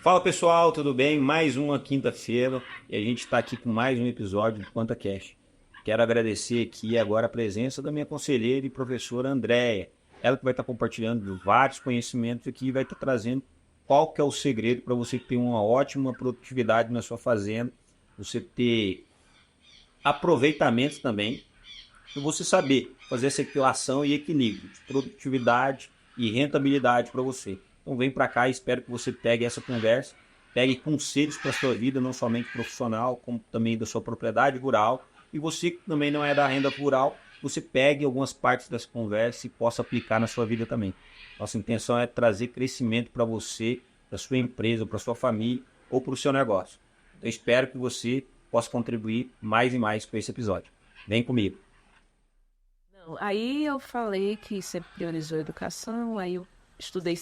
Fala pessoal, tudo bem? Mais uma quinta-feira e a gente está aqui com mais um episódio do Quanta Cash. Quero agradecer aqui agora a presença da minha conselheira e professora Andréia. Ela que vai estar compartilhando vários conhecimentos aqui e vai estar trazendo qual que é o segredo para você ter uma ótima produtividade na sua fazenda, você ter aproveitamento também e você saber fazer essa equação e equilíbrio de produtividade e rentabilidade para você. Então vem para cá e espero que você pegue essa conversa, pegue conselhos para a sua vida, não somente profissional, como também da sua propriedade rural. E você que também não é da renda rural, você pegue algumas partes dessa conversa e possa aplicar na sua vida também. Nossa intenção é trazer crescimento para você, para sua empresa, para sua família ou para o seu negócio. Então espero que você possa contribuir mais e mais com esse episódio. Vem comigo. Aí eu falei que sempre priorizou a educação, aí eu estudei,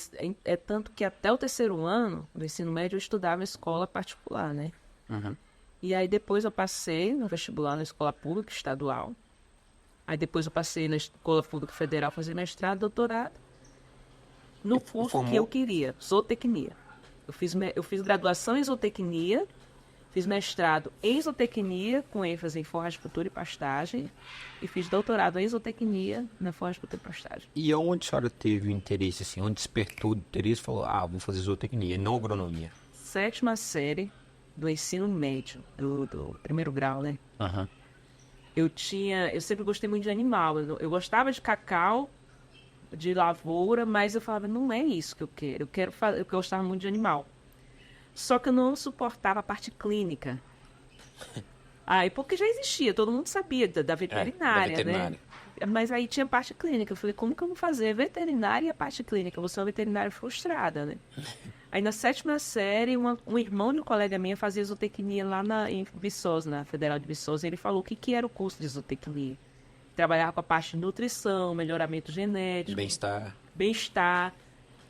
tanto que até o terceiro ano do ensino médio eu estudava em escola particular, né? Uhum. E aí depois eu passei no vestibular na escola pública estadual, aí depois eu passei na escola pública federal fazer mestrado, doutorado, no curso que eu queria, zootecnia. Eu fiz graduação em zootecnia, fiz mestrado em zootecnia, com ênfase em forragicultura e pastagem, e fiz doutorado em zootecnia na forragicultura e pastagem. E onde a senhora teve o interesse, assim, onde despertou o interesse e falou, vou fazer zootecnia, não agronomia? Sétima série do ensino médio, do primeiro grau, né? Uhum. Eu sempre gostei muito de animal, eu gostava de cacau, de lavoura, mas eu falava, não é isso que eu quero fazer, eu gostava muito de animal. Só que eu não suportava a parte clínica. Porque já existia, todo mundo sabia da veterinária, né? Mas aí tinha parte clínica. Eu falei, como que eu vou fazer veterinária e a parte clínica? Eu vou ser uma veterinária frustrada, né? Aí na sétima série, um irmão de um colega minha fazia zootecnia lá em Viçosa, na Federal de Viçosa. E ele falou o que era o curso de zootecnia. Trabalhava com a parte de nutrição, melhoramento genético. Bem-estar.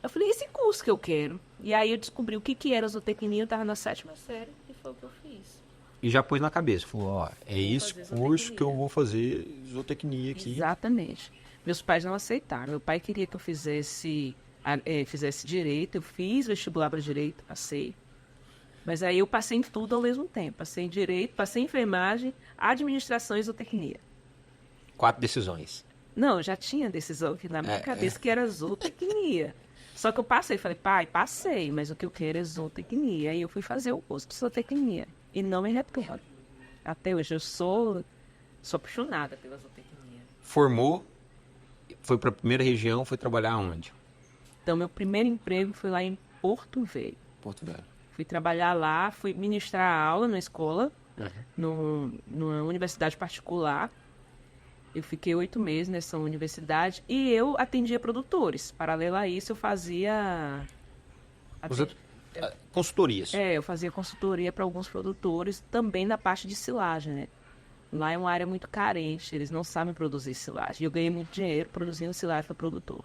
Eu falei, esse curso que eu quero. E aí eu descobri o que era zootecnia, eu estava na sétima série e foi o que eu fiz. E já pôs na cabeça, falou, é esse curso que eu vou fazer zootecnia aqui. Exatamente. Meus pais não aceitaram. Meu pai queria que eu fizesse direito, eu fiz vestibular para direito, passei. Mas aí eu passei em tudo ao mesmo tempo. Passei em direito, passei em enfermagem, administração e zootecnia. 4 decisões. Não, já tinha decisão aqui na minha cabeça que era zootecnia. Só que eu falei, pai, passei, mas o que eu quero é zootecnia. Aí eu fui fazer o curso de zootecnia. E não me arrependo. Até hoje eu sou apaixonada pela zootecnia. Formou, foi para a primeira região, foi trabalhar onde? Então, meu primeiro emprego foi lá em Porto Velho. Fui trabalhar lá, fui ministrar aula na escola, numa universidade particular. Eu fiquei 8 meses nessa universidade e eu atendia produtores. Paralelo a isso, eu fazia... Consultorias. Eu fazia consultoria para alguns produtores, também na parte de silagem, né? Lá é uma área muito carente, eles não sabem produzir silagem. E eu ganhei muito dinheiro produzindo silagem para produtor.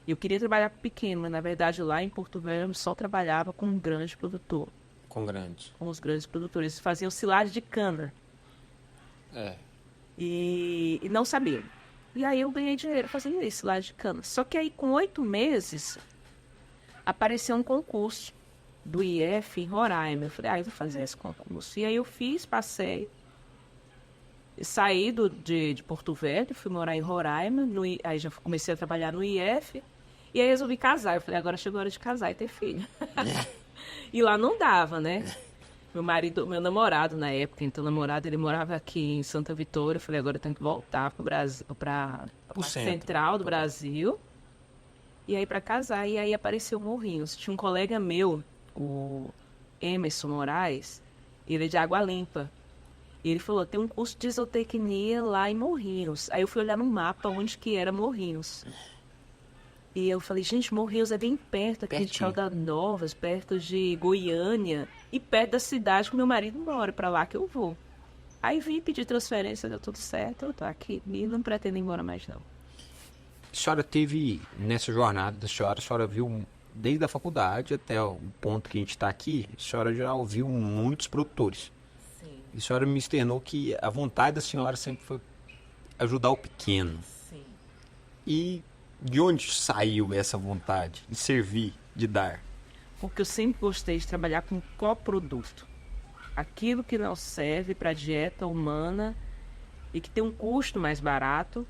E eu queria trabalhar com pequeno, mas na verdade lá em Porto Velho eu só trabalhava com um grande produtor. Com grandes. Com os grandes produtores. Eles faziam silagem de cana. E não sabia. E aí eu ganhei dinheiro fazendo isso, lá de cana. Só que aí com 8 meses apareceu um concurso do IF em Roraima. Eu falei, eu vou fazer esse concurso. E aí eu fiz, passei. Saí de Porto Velho, fui morar em Roraima. Aí já comecei a trabalhar no IF. E aí resolvi casar. Eu falei, agora chegou a hora de casar e ter filho. E lá não dava, né? Meu namorado na época, então ele morava aqui em Santa Vitória. Eu falei, agora eu tenho que voltar pro Brasil, para o central do Brasil. E aí para casar, e aí apareceu Morrinhos. Tinha um colega meu, o Emerson Moraes, ele é de Água Limpa. E ele falou, tem um curso de zootecnia lá em Morrinhos. Aí eu fui olhar no mapa onde que era Morrinhos. E eu falei, gente, Morrinhos é bem perto aqui de Caldas Novas, perto de Goiânia e perto da cidade que meu marido mora, para lá que eu vou. Aí vim pedir transferência, deu tudo certo, eu tô aqui e não pretendo ir embora mais não. A senhora teve, nessa jornada da senhora, a senhora viu, desde a faculdade até o ponto que a gente está aqui, a senhora já ouviu muitos produtores. Sim. E a senhora me externou que a vontade da senhora sempre foi ajudar o pequeno. Sim. E de onde saiu essa vontade de servir, de dar? porque eu sempre gostei de trabalhar com coproduto. Aquilo que não serve para a dieta humana e que tem um custo mais barato,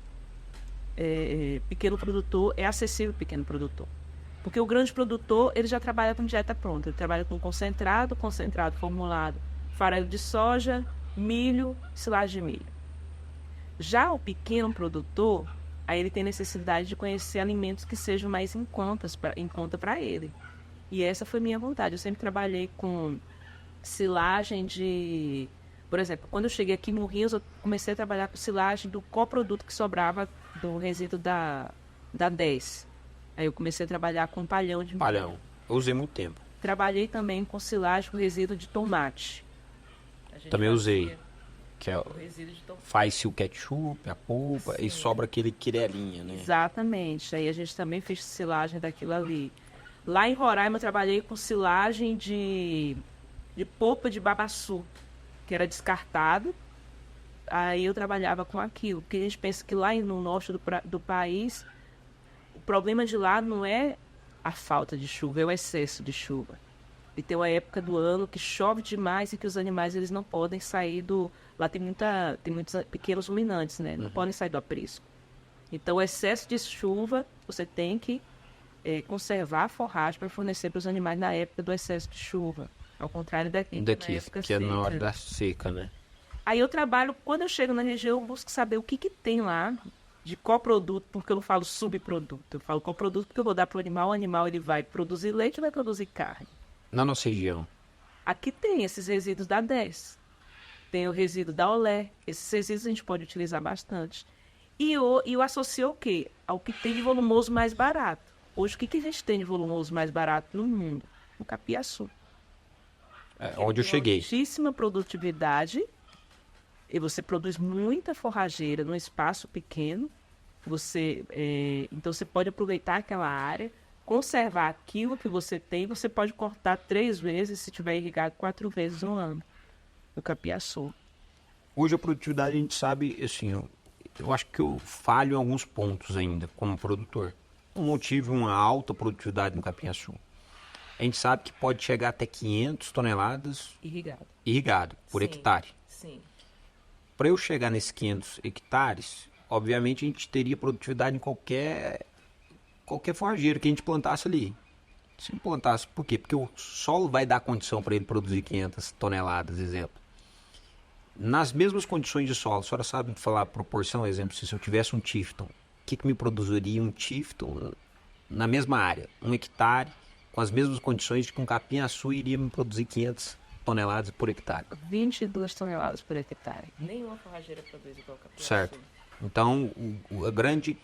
pequeno produtor, é acessível ao pequeno produtor. Porque o grande produtor, ele já trabalha com dieta pronta. Ele trabalha com concentrado formulado, farelo de soja, milho, silagem de milho. Já o pequeno produtor, aí ele tem necessidade de conhecer alimentos que sejam mais em conta para ele. E essa foi minha vontade. Eu sempre trabalhei com silagem de... Por exemplo, quando eu cheguei aqui no Rio, eu comecei a trabalhar com silagem do coproduto que sobrava do resíduo da 10. Aí eu comecei a trabalhar com palhão de milho. Palhão. Eu usei muito tempo. Trabalhei também com silagem com resíduo de tomate. Também usei. Que é, o resíduo de tomate. faz-se o ketchup, a polpa, Sim. e sobra aquele querelinha, né? Exatamente. Aí a gente também fez silagem daquilo ali. Lá em Roraima eu trabalhei com silagem de polpa de babaçu, que era descartado. Aí eu trabalhava com aquilo. Porque a gente pensa que lá no norte do país, o problema de lá não é a falta de chuva, é o excesso de chuva. E tem uma época do ano que chove demais e que os animais eles não podem sair do... Lá tem muitos pequenos ruminantes, né? Não podem sair do aprisco. Então, o excesso de chuva, você tem que conservar a forragem para fornecer para os animais na época do excesso de chuva. Ao contrário daqui, na época que é na hora seca. da seca, né? Aí eu trabalho, quando eu chego na região, eu busco saber o que tem lá de coproduto, porque eu não falo subproduto. Eu falo coproduto porque eu vou dar para o animal ele vai produzir leite ou vai produzir carne. Na nossa região. Aqui tem esses resíduos da 10. Tem o resíduo da Olé. Esses resíduos a gente pode utilizar bastante. E eu associo o quê? Ao que tem de volumoso mais barato. Hoje, o que a gente tem de volumoso mais barato no mundo? O capiaçu. Onde eu cheguei. Altíssima produtividade. E você produz muita forrageira num espaço pequeno. Então, você pode aproveitar aquela área, conservar aquilo que você tem. Você pode cortar 3 vezes, se tiver irrigado 4 vezes no ano. O capiaçu. Hoje a produtividade a gente sabe, assim, eu acho que eu falho em alguns pontos ainda como produtor. Eu não tive uma alta produtividade no capiaçu. A gente sabe que pode chegar até 500 toneladas irrigado por Sim, hectare. Sim. Para eu chegar nesses 500 hectares, obviamente a gente teria produtividade em qualquer forrageiro que a gente plantasse ali. Se não plantasse, por quê? Porque o solo vai dar condição para ele produzir 500 toneladas, exemplo. Nas mesmas condições de solo, a senhora sabe falar a proporção, exemplo, se eu tivesse um Tifton, o que me produziria um Tifton na mesma área? 1 hectare, com as mesmas condições de que um capim-açu iria me produzir 500 toneladas por hectare. 22 toneladas por hectare. Nenhuma forrageira produz igual capim-açu. Certo. Então, a grande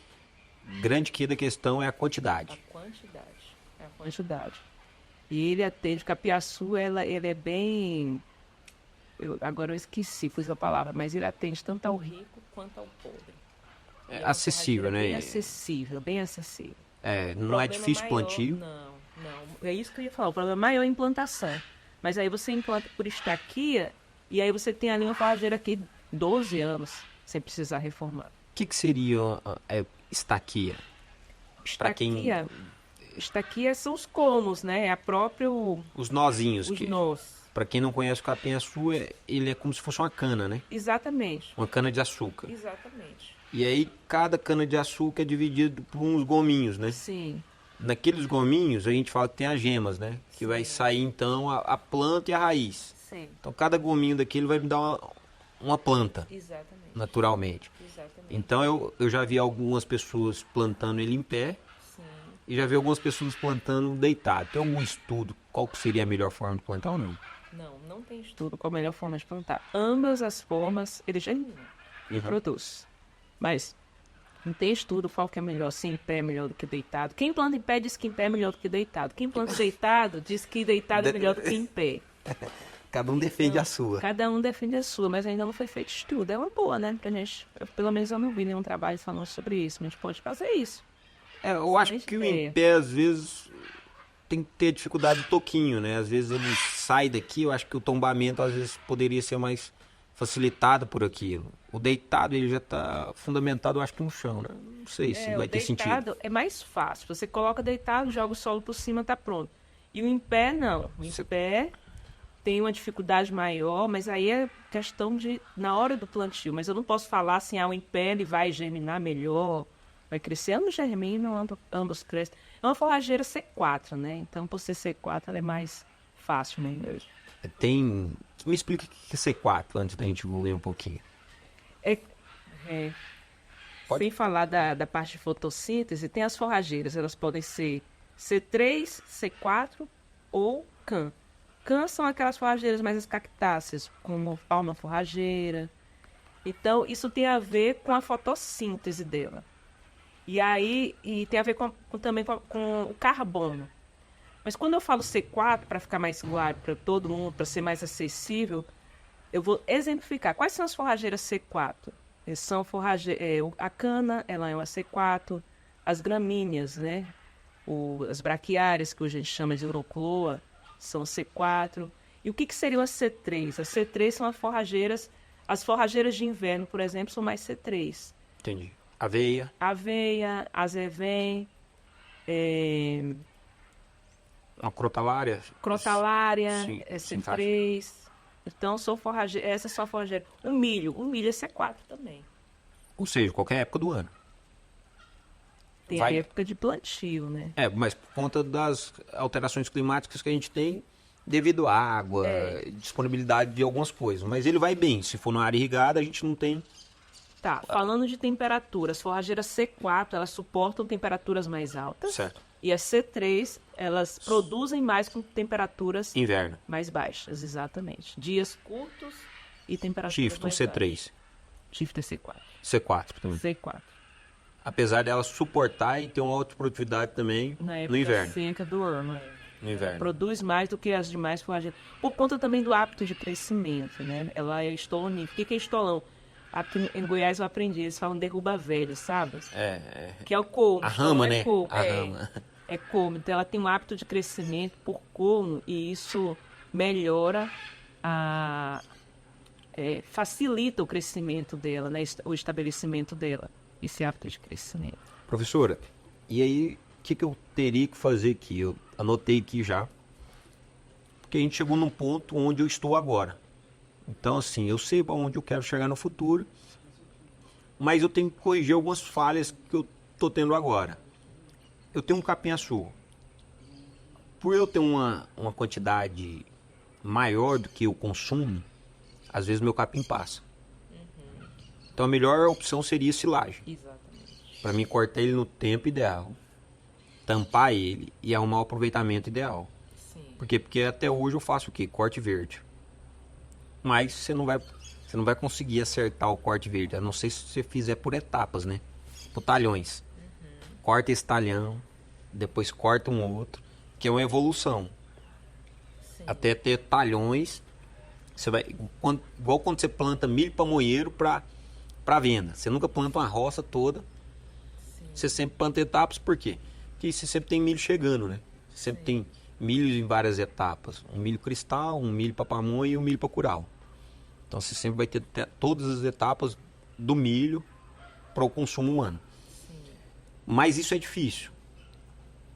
da questão é a quantidade. A quantidade. E ele atende, capiaçu, ele é bem... agora eu esqueci, fiz a palavra, mas ele atende tanto ao rico quanto ao pobre. É acessível, né? Bem acessível. Não é difícil plantio. Não. É isso que eu ia falar. O problema maior é a implantação. Mas aí você implanta por estaquia e aí você tem ali uma forrageira aqui 12 anos sem precisar reformar. O que seria estaquia? Estaquia são os colmos, né? É a própria... Os nozinhos. Os nós. Para quem não conhece o capim-açu, ele é como se fosse uma cana, né? Exatamente. Uma cana de açúcar. Exatamente. E aí, cada cana de açúcar é dividido por uns gominhos, né? Sim. Naqueles gominhos, a gente fala que tem as gemas, né? Que vai sair, então, a planta e a raiz. Sim. Então, cada gominho daquele vai me dar uma planta. Exatamente. Naturalmente. Exatamente. Então, eu já vi algumas pessoas plantando ele em pé. Sim. E já vi algumas pessoas plantando deitado. Tem algum estudo? Qual que seria a melhor forma de plantar ou não? Não tem estudo qual a melhor forma de plantar. Ambas as formas, ele já produz. Mas não tem estudo qual que é melhor, se em pé é melhor do que deitado. Quem planta em pé diz que em pé é melhor do que deitado. Quem planta deitado diz que deitado é melhor do que em pé. Cada um defende a sua. Cada um defende a sua, mas ainda não foi feito estudo. É uma boa, né? Pra gente, pelo menos eu não vi nenhum trabalho falando sobre isso, mas a gente pode fazer isso. Eu acho que o em pé, às vezes, tem que ter dificuldade do toquinho, né? Às vezes ele sai daqui, eu acho que o tombamento, às vezes, poderia ser mais facilitado por aquilo. O deitado, ele já está fundamentado, eu acho que no chão, né? Não sei se vai ter sentido. O deitado é mais fácil. Você coloca deitado, joga o solo por cima, tá pronto. E o em pé, não. O em pé tem uma dificuldade maior, mas aí é questão de, na hora do plantio. Mas eu não posso falar assim, o em pé ele vai germinar melhor, vai crescer. Ambos germinam, ambos crescem. É uma forrageira C4, né? Então, por ser C4, ela é mais fácil, né? Me explica o que é C4 antes da gente evoluir um pouquinho. Sem falar da parte de fotossíntese, tem as forrageiras. Elas podem ser C3, C4 ou CAN. CAN são aquelas forrageiras mais cactáceas, como palma forrageira. Então, isso tem a ver com a fotossíntese dela. E tem a ver também com o carbono. Mas quando eu falo C4, para ficar mais claro para todo mundo, para ser mais acessível, eu vou exemplificar. Quais são as forrageiras C4? São a cana, ela é uma C4. As gramíneas, né? As braquiárias, que hoje a gente chama de urocloa, são C4. E o que seriam as C3? As C3 são as forrageiras de inverno, por exemplo, são mais C3. Entendi. Aveia, azevém, a crotalária. Crotalária, Sim, C3. Então, essas são forrageiras. O milho é C4 também. Ou seja, qualquer época do ano. Tem a época de plantio, né? Mas por conta das alterações climáticas que a gente tem, devido à água, disponibilidade de algumas coisas. Mas ele vai bem. Se for na área irrigada, a gente não tem... Tá, falando de temperatura, as forrageiras C4, elas suportam temperaturas mais altas. Certo. E as C3, elas produzem mais com temperaturas Inverno. mais baixas, exatamente. Dias curtos e temperaturas Shifton mais C3. baixas. Shifter C4. C4 também. C4. Apesar dela suportar e ter uma alta produtividade também Na época no inverno. seca do ano. No inverno. Produz mais do que as demais forrageiras. Por conta também do hábito de crescimento, né? Ela é estolonífera. O que é estolão? Aqui em Goiás eu aprendi, eles falam derruba velho, sabe? Que é o colmo. A rama, né? Colmo. A rama. É colmo. Então ela tem um hábito de crescimento por colmo e isso melhora facilita o crescimento dela, né? O estabelecimento dela. Esse hábito de crescimento. Professora, e aí o que eu teria que fazer aqui? Eu anotei aqui já. Porque a gente chegou num ponto onde eu estou agora. Então, assim, eu sei para onde eu quero chegar no futuro, mas eu tenho que corrigir algumas falhas que eu estou tendo agora. Eu tenho um capim-açu. Por eu ter uma quantidade maior do que eu consumo, às vezes meu capim passa. Então a melhor opção seria silagem. Exatamente. Para mim cortar ele no tempo ideal, tampar ele e arrumar o aproveitamento ideal. Sim. Por quê? Porque até hoje eu faço o quê? Corte verde. Mas você não vai conseguir acertar o corte verde, a não ser se você fizer por etapas, né? Por talhões. Corta esse talhão, depois corta um outro, que é uma evolução. Sim. Até ter talhões, você vai igual quando você planta milho pamonheiro para venda. Você nunca planta uma roça toda. Sim. Você sempre planta etapas, por quê? Porque você sempre tem milho chegando, né? Você sempre tem milhos em várias etapas. Um milho cristal, um milho para pamonha e um milho para curau. Então você sempre vai ter todas as etapas do milho para o consumo humano. Sim. Mas isso é difícil.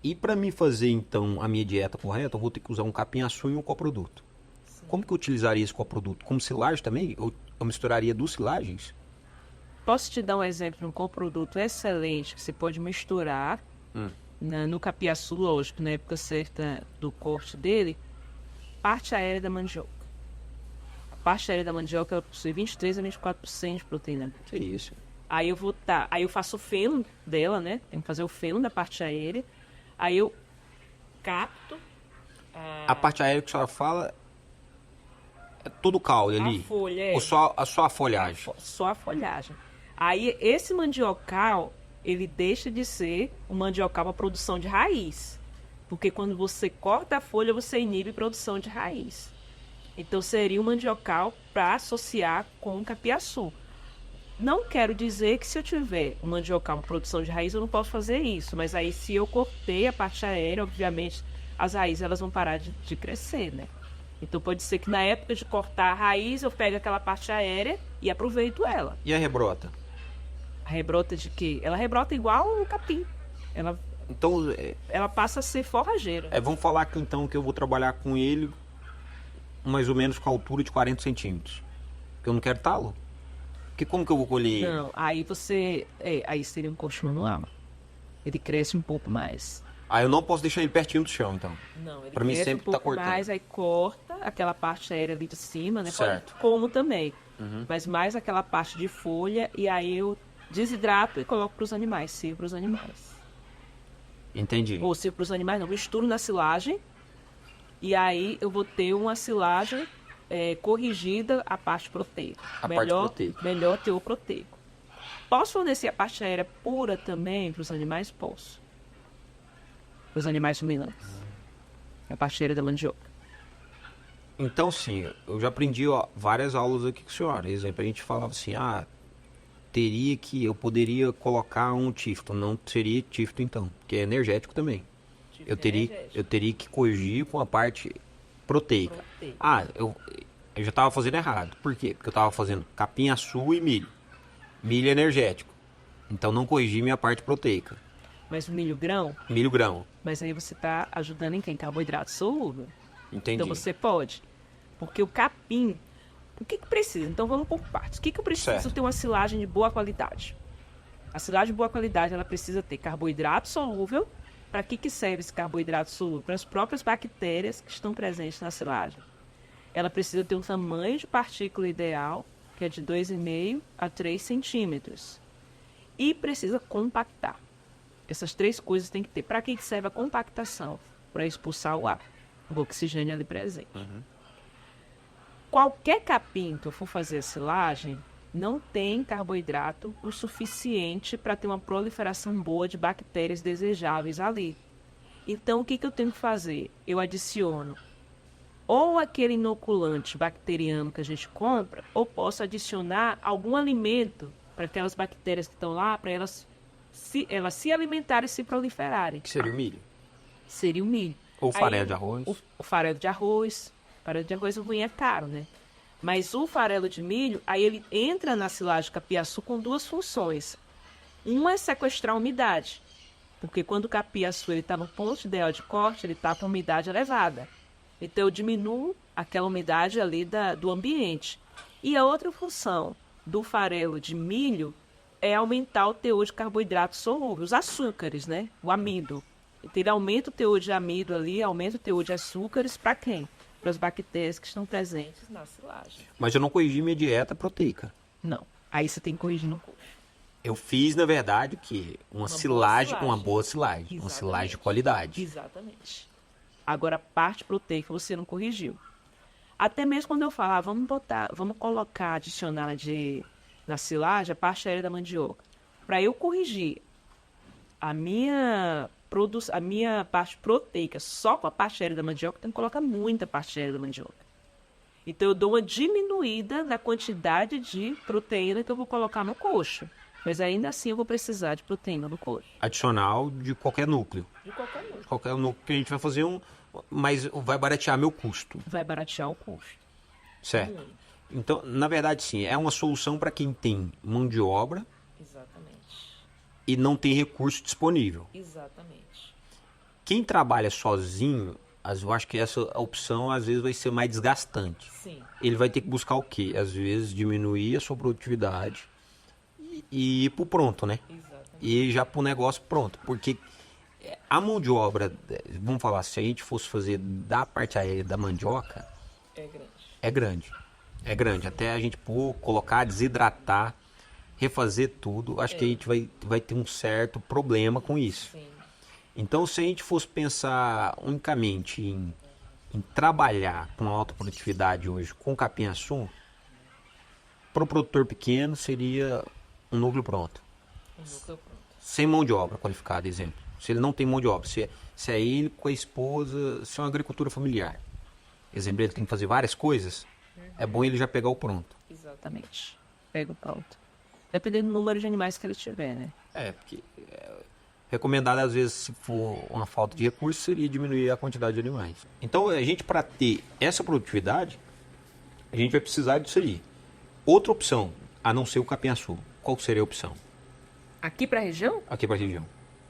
E para mim fazer então a minha dieta correta, eu vou ter que usar um capim-açu e um coproduto. Sim. Como que eu utilizaria esse coproduto? Como silagem também? Eu misturaria duas silagens? Posso te dar um exemplo de um coproduto excelente que você pode misturar no capiaçu, lógico, na época certa do corte dele, parte aérea da mandioca. A parte aérea da mandioca possui 23 a 24% de proteína. Que isso? Aí eu faço o feno dela, né? Tem que fazer o feno da parte aérea. Aí eu capto a parte aérea que a senhora fala é todo o caule ali? A folha, ou só a folhagem? Só a folhagem. Aí esse mandiocal, ele deixa de ser um mandiocal para produção de raiz. Porque quando você corta a folha, você inibe produção de raiz. Então seria um mandiocal para associar com o capiaçu. Não quero dizer que se eu tiver um mandiocal para produção de raiz, eu não posso fazer isso. Mas aí se eu cortei a parte aérea, obviamente, as raízes elas vão parar de crescer, né? Então pode ser que na época de cortar a raiz, eu pego aquela parte aérea e aproveito ela. E a rebrota? A rebrota de quê? Ela rebrota igual o capim. Então, Ela passa a ser forrageira. vamos falar que então que eu vou trabalhar com ele mais ou menos com a altura de 40 centímetros. Que eu não quero talo. Porque como que eu vou colher ele? Não, aí você. Aí seria um coxo manual. Ele cresce um pouco mais. Ah, eu não posso deixar ele pertinho do chão, então. Não, ele Pra mim cresce sempre um tá pouco cortando. mais, aí corta aquela parte aérea ali de cima, né? Certo. Pode- Como também. Mas mais aquela parte de folha, e aí eu desidrato e coloco para os animais, sirvo para os animais. Entendi. Ou sirvo para os animais, não, misturo na silagem, e aí eu vou ter uma silagem corrigida a parte proteica. A parte proteica. Melhor teor proteico. Posso fornecer a parte aérea pura também para os animais? Posso. Para os animais ruminantes. A parte aérea da mandioca. Então, sim, eu já aprendi várias aulas aqui com a senhora. Exemplo, a gente falava assim, eu poderia colocar um tifto. Não seria tifto, então, porque é energético também. Eu teria que corrigir com a parte proteica. Eu já estava fazendo errado. Por quê? Porque eu estava fazendo capinha-açu e milho. Milho energético. Então, não corrigi minha parte proteica. Mas o milho grão, Milho grão. mas aí você está ajudando em quem? Carboidrato solúvel. Entendi. Então você pode. Porque o capim, o que precisa? Então vamos por partes. O que eu preciso Certo. ter uma silagem de boa qualidade? A silagem de boa qualidade, ela precisa ter carboidrato solúvel. Para que serve esse carboidrato solúvel? Para as próprias bactérias que estão presentes na silagem. Ela precisa ter um tamanho de partícula ideal, que é de 2,5 a 3 centímetros. E precisa compactar. Essas três coisas tem que ter. Para que serve a compactação? Para expulsar o ar, o oxigênio ali presente. Qualquer capim que eu for fazer a silagem não tem carboidrato o suficiente para ter uma proliferação boa de bactérias desejáveis ali. Então, o que eu tenho que fazer? Eu adiciono ou aquele inoculante bacteriano que a gente compra, ou posso adicionar algum alimento para aquelas bactérias que estão lá, para elas se alimentarem e se proliferarem. Que seria o milho. Seria o milho. Ou farelo Aí, de arroz. O farelo de arroz. Farelo de arroz ruim é caro, né? Mas o farelo de milho, aí ele entra na silagem capiaçu com duas funções. Uma é sequestrar a umidade. Porque quando o capiaçu está no ponto ideal de corte, ele está com a umidade elevada. Então eu diminuo aquela umidade ali do ambiente. E a outra função do farelo de milho é aumentar o teor de carboidrato solúvel, os açúcares, né? O amido. Então ele aumenta o teor de amido ali, aumenta o teor de açúcares para quem? Para as bactérias que estão presentes na silagem. Mas eu não corrigi minha dieta proteica. Não. Aí você tem que corrigir no coxo. Eu fiz, na verdade, o quê? Uma silagem, uma boa silagem. Uma Exatamente. silagem de qualidade. Exatamente. Agora, a parte proteica você não corrigiu. Até mesmo quando eu falar, vamos colocar, adicionar na silagem a parte aérea da mandioca. Para eu corrigir a minha parte proteica só com a parte aérea da mandioca, eu tenho que colocar muita parte aérea da mandioca. Então eu dou uma diminuída na quantidade de proteína que eu vou colocar no coxo. Mas ainda assim eu vou precisar de proteína no coxo. Adicional de qualquer núcleo. De qualquer núcleo. Qualquer núcleo que a gente vai fazer mas vai baratear meu custo. Vai baratear o coxo. Certo. Então, na verdade, sim, é uma solução para quem tem mão de obra Exatamente. e não tem recurso disponível. Exatamente. Quem trabalha sozinho, eu acho que essa opção às vezes vai ser mais desgastante. Sim. Ele vai ter que buscar o quê? Às vezes diminuir a sua produtividade e ir pro pronto, né? Exatamente. E já pro negócio pronto. Porque a mão de obra, vamos falar, se a gente fosse fazer da parte aérea da mandioca, É grande. é grande. É grande. Até a gente colocar, desidratar, refazer tudo, acho que a gente vai ter um certo problema com isso. Sim. Então, se a gente fosse pensar unicamente em trabalhar com alta produtividade hoje com capim-açu, para o produtor pequeno seria um núcleo pronto. Sem mão de obra qualificada, exemplo. Se ele não tem mão de obra, se é ele com a esposa, se é uma agricultura familiar. Exemplo, ele tem que fazer várias coisas, é bom ele já pegar o pronto. Exatamente. Pega o pronto. Dependendo do número de animais que ele tiver, né? Porque recomendado às vezes, se for uma falta de recursos, seria diminuir a quantidade de animais. Então, a gente, para ter essa produtividade, a gente vai precisar disso aí. Outra opção, a não ser o capim-açu, qual seria a opção? Aqui para a região? Aqui para a região.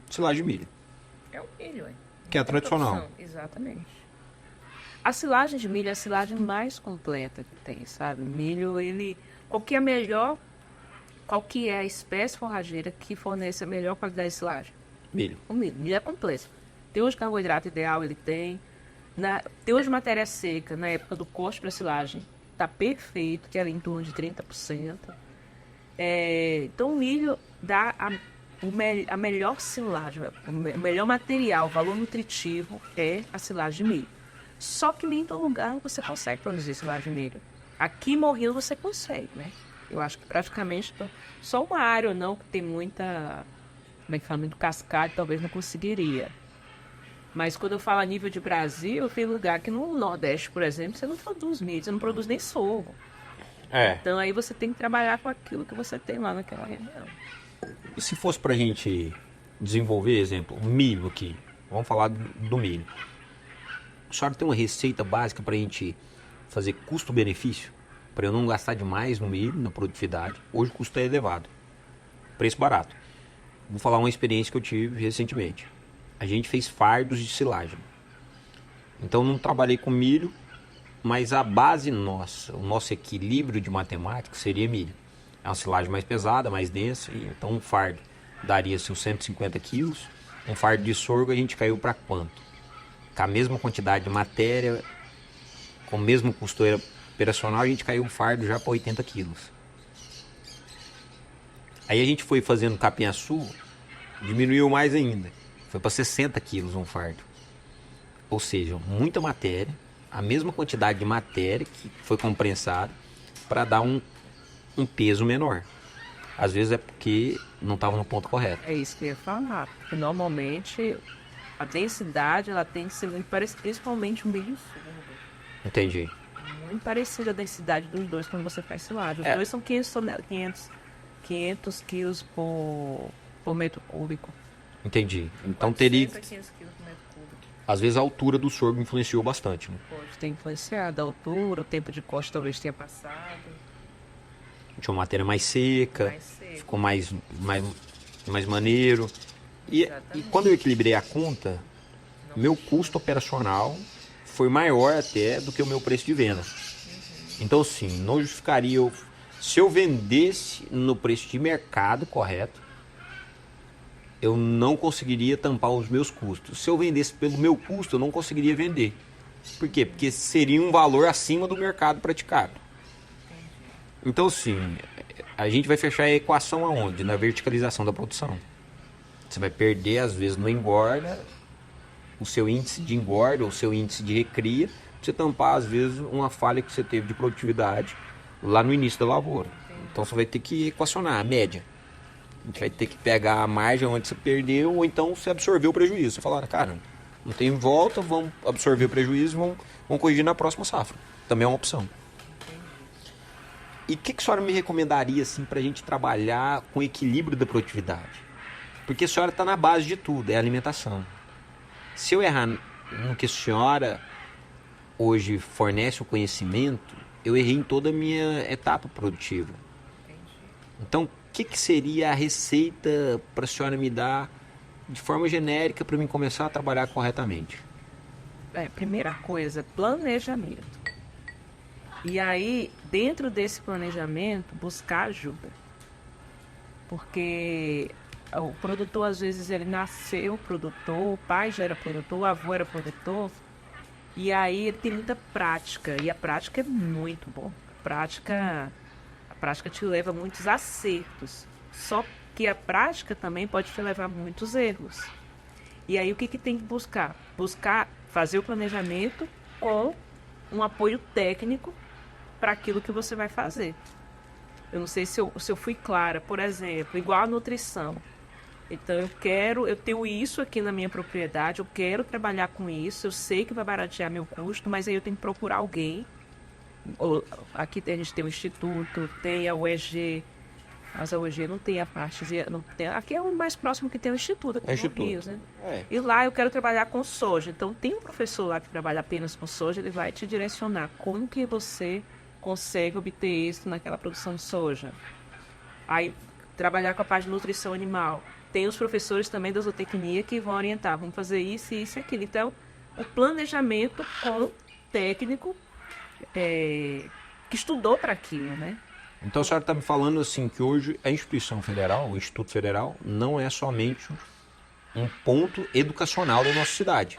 Silagem de milho. É o milho, hein? Que é a tradicional. Opção, exatamente. A silagem de milho é a silagem mais completa que tem, sabe? Milho, ele... Qual que é a espécie forrageira que fornece a melhor qualidade de silagem? Milho. O milho. Milho é completo. Teor de carboidrato ideal ele tem. Teor de matéria seca, na época do corte para silagem, tá perfeito, que é ali em torno de 30%. Então o milho dá a melhor silagem, o melhor material, o valor nutritivo é a silagem de milho. Só que nem em todo lugar você consegue produzir silagem de milho. Aqui em Morrinhos você consegue, né? Eu acho que praticamente só uma área ou não que tem muita, como é que fala, muito cascalho, talvez não conseguiria. Mas quando eu falo a nível de Brasil, tem lugar que no Nordeste, por exemplo, você não produz milho, você não produz nem sorgo. Então aí você tem que trabalhar com aquilo que você tem lá naquela região. E se fosse pra gente desenvolver, exemplo, milho aqui, vamos falar do milho. A senhora tem uma receita básica pra gente fazer custo-benefício? Para eu não gastar demais no milho, na produtividade. Hoje o custo é elevado. Preço barato. Vou falar uma experiência que eu tive recentemente. A gente fez fardos de silagem. Então não trabalhei com milho, mas a base nossa, o nosso equilíbrio de matemática seria milho. É uma silagem mais pesada, mais densa, então um fardo daria seus 150 quilos. Um fardo de sorgo a gente caiu para quanto? Com a mesma quantidade de matéria, com o mesmo custo operacional, a gente caiu um fardo já para 80 quilos. Aí a gente foi fazendo capinha-açu, diminuiu mais ainda. Foi para 60 quilos um fardo. Ou seja, muita matéria, a mesma quantidade de matéria que foi comprensada para dar um peso menor. Às vezes é porque não estava no ponto correto. É isso que eu ia falar. Porque normalmente a densidade ela tem que ser muito parecida, principalmente o milho sorgo. Entendi. Muito parecida a densidade dos dois quando você faz silagem. Os dois são 500 quilos por metro cúbico. Entendi. Então teria... 500 quilos por metro cúbico. Às vezes a altura do sorgo influenciou bastante, né? Pode ter influenciado a altura, o tempo de corte talvez tenha passado. Tinha uma matéria mais seca, Mais seco. ficou mais maneiro. E quando eu equilibrei a conta, meu custo operacional foi maior até do que o meu preço de venda. Então, sim, não justificaria se eu vendesse no preço de mercado correto, eu não conseguiria tampar os meus custos. Se eu vendesse pelo meu custo, eu não conseguiria vender. Por quê? Porque seria um valor acima do mercado praticado. Então, sim, a gente vai fechar a equação aonde? Na verticalização da produção. Você vai perder, às vezes, no engorda, o seu índice de engorda, o seu índice de recria, pra você tampar, às vezes, uma falha que você teve de produtividade lá no início da lavoura. Então, você vai ter que equacionar a média. A gente vai ter que pegar a margem onde você perdeu, ou então você absorveu o prejuízo. Você fala, cara, não tem volta, vamos absorver o prejuízo, vamos corrigir na próxima safra. Também é uma opção. E o que a senhora me recomendaria assim, para a gente trabalhar com equilíbrio da produtividade? Porque a senhora está na base de tudo, é a alimentação. Se eu errar no que a senhora hoje fornece o conhecimento, eu errei em toda a minha etapa produtiva. Então, o que seria a receita para a senhora me dar de forma genérica para mim começar a trabalhar corretamente? Primeira coisa, planejamento. E aí, dentro desse planejamento, buscar ajuda. Porque o produtor, às vezes, ele nasceu produtor, o pai já era produtor, o avô era produtor. E aí, ele tem muita prática. E a prática é muito boa. A prática te leva a muitos acertos. Só que a prática também pode te levar a muitos erros. E aí, o que tem que buscar? Buscar fazer o planejamento com um apoio técnico para aquilo que você vai fazer. Eu não sei se eu fui clara, por exemplo, igual a nutrição. Então eu tenho isso aqui na minha propriedade, eu quero trabalhar com isso, eu sei que vai baratear meu custo, mas aí eu tenho que procurar alguém. Aqui a gente tem o Instituto, tem a UEG, mas a UEG não tem a parte de... aqui é o mais próximo que tem o Instituto, aqui no Rio, né? E lá eu quero trabalhar com soja. Então tem um professor lá que trabalha apenas com soja, ele vai te direcionar como que você consegue obter isso naquela produção de soja. Aí, trabalhar com a parte de nutrição animal. tem os professores também da zootecnia que vão orientar, vamos fazer isso, isso e aquilo. Então, o planejamento com o técnico que estudou para aquilo, né? Então a senhora está me falando assim que hoje a instituição federal, o Instituto Federal, não é somente um ponto educacional da nossa cidade.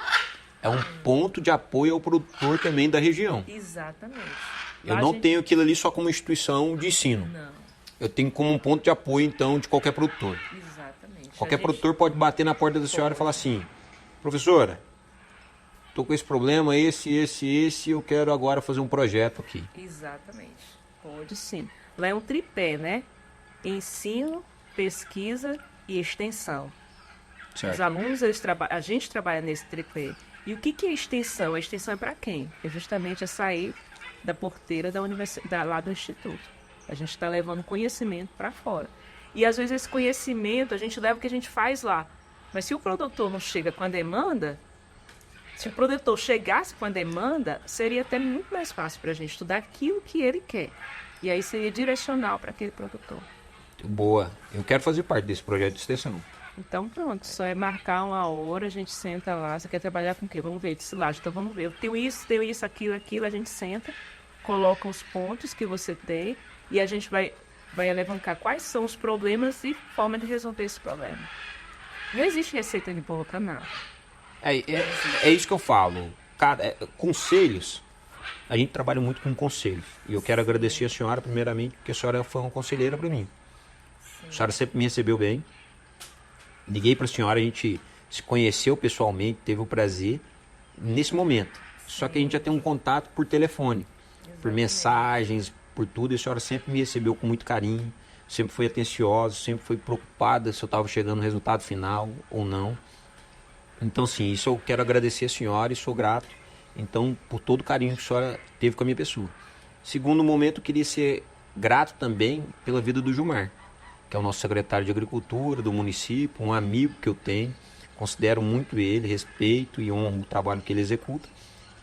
É um ponto de apoio ao produtor também da região. Exatamente. Eu não tenho aquilo ali só como instituição de ensino. Não, Eu tenho como um ponto de apoio, então, de qualquer produtor. exatamente. Qualquer produtor pode bater na porta da senhora e falar assim, professora, estou com esse problema, esse, eu quero agora fazer um projeto aqui. Exatamente. Pode sim. Lá é um tripé, né? Ensino, pesquisa e extensão. Os alunos, a gente trabalha nesse tripé. E o que é extensão? A extensão é para quem? É justamente sair da porteira da universidade, lá do instituto. A gente está levando conhecimento para fora. E às vezes esse conhecimento a gente leva o que a gente faz lá. Mas se o produtor não chega com a demanda, se o produtor chegasse com a demanda, seria até muito mais fácil para a gente estudar aquilo que ele quer. E aí seria direcional para aquele produtor. Boa. Eu quero fazer parte desse projeto de extensão. Então pronto, só é marcar uma hora, a gente senta lá, você quer trabalhar com o quê? Vamos ver, desse lado, então vamos ver. Eu tenho isso, aquilo, a gente senta, coloca os pontos que você tem e a gente vai levantar quais são os problemas e forma de resolver esse problema. Não existe receita de bolo para nada. É isso que eu falo. Conselhos, a gente trabalha muito com conselhos. E eu quero agradecer a senhora, primeiramente, porque a senhora foi uma conselheira para mim. Sim. A senhora sempre me recebeu bem. Liguei para a senhora, a gente se conheceu pessoalmente, teve o prazer nesse momento. Só que a gente já tem um contato por telefone, por mensagens, por tudo. E a senhora sempre me recebeu com muito carinho, sempre foi atenciosa, sempre foi preocupada se eu estava chegando no resultado final ou não. Então, sim, isso eu quero agradecer a senhora e sou grato, então, por todo o carinho que a senhora teve com a minha pessoa. Segundo momento, eu queria ser grato também pela vida do Gilmar, que é o nosso secretário de Agricultura do município, um amigo que eu tenho, considero muito ele, respeito e honro o trabalho que ele executa.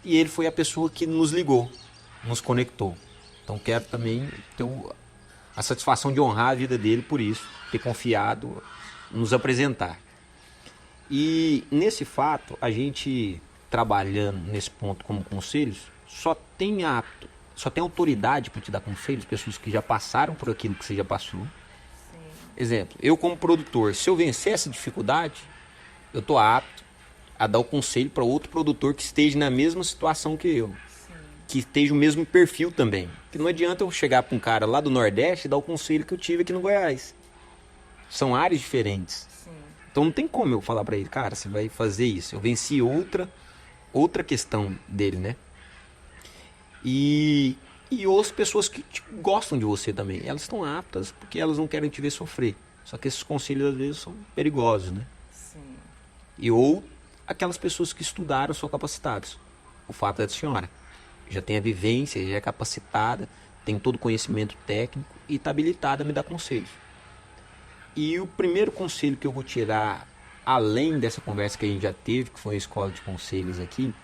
E ele foi a pessoa que nos ligou, nos conectou. Então quero também ter a satisfação de honrar a vida dele por isso, ter confiado, nos apresentar. E nesse fato, a gente trabalhando nesse ponto como conselhos, só tem autoridade para te dar conselhos, pessoas que já passaram por aquilo que você já passou. Exemplo, eu como produtor, se eu vencer essa dificuldade, eu estou apto a dar o conselho para outro produtor que esteja na mesma situação que eu. Sim. Que esteja o mesmo perfil também. Porque não adianta eu chegar para um cara lá do Nordeste e dar o conselho que eu tive aqui no Goiás. São áreas diferentes. Sim. Então não tem como eu falar para ele, cara, você vai fazer isso. Eu venci outra questão dele, né? E ouço pessoas que gostam de você também. Elas estão aptas porque elas não querem te ver sofrer. Só que esses conselhos às vezes são perigosos, né? Sim. Ou aquelas pessoas que estudaram são capacitadas. O fato é da senhora. Já tem a vivência, já é capacitada, tem todo o conhecimento técnico e está habilitada a me dar conselhos. E o primeiro conselho que eu vou tirar, além dessa conversa que a gente já teve, que foi a escola de conselhos aqui,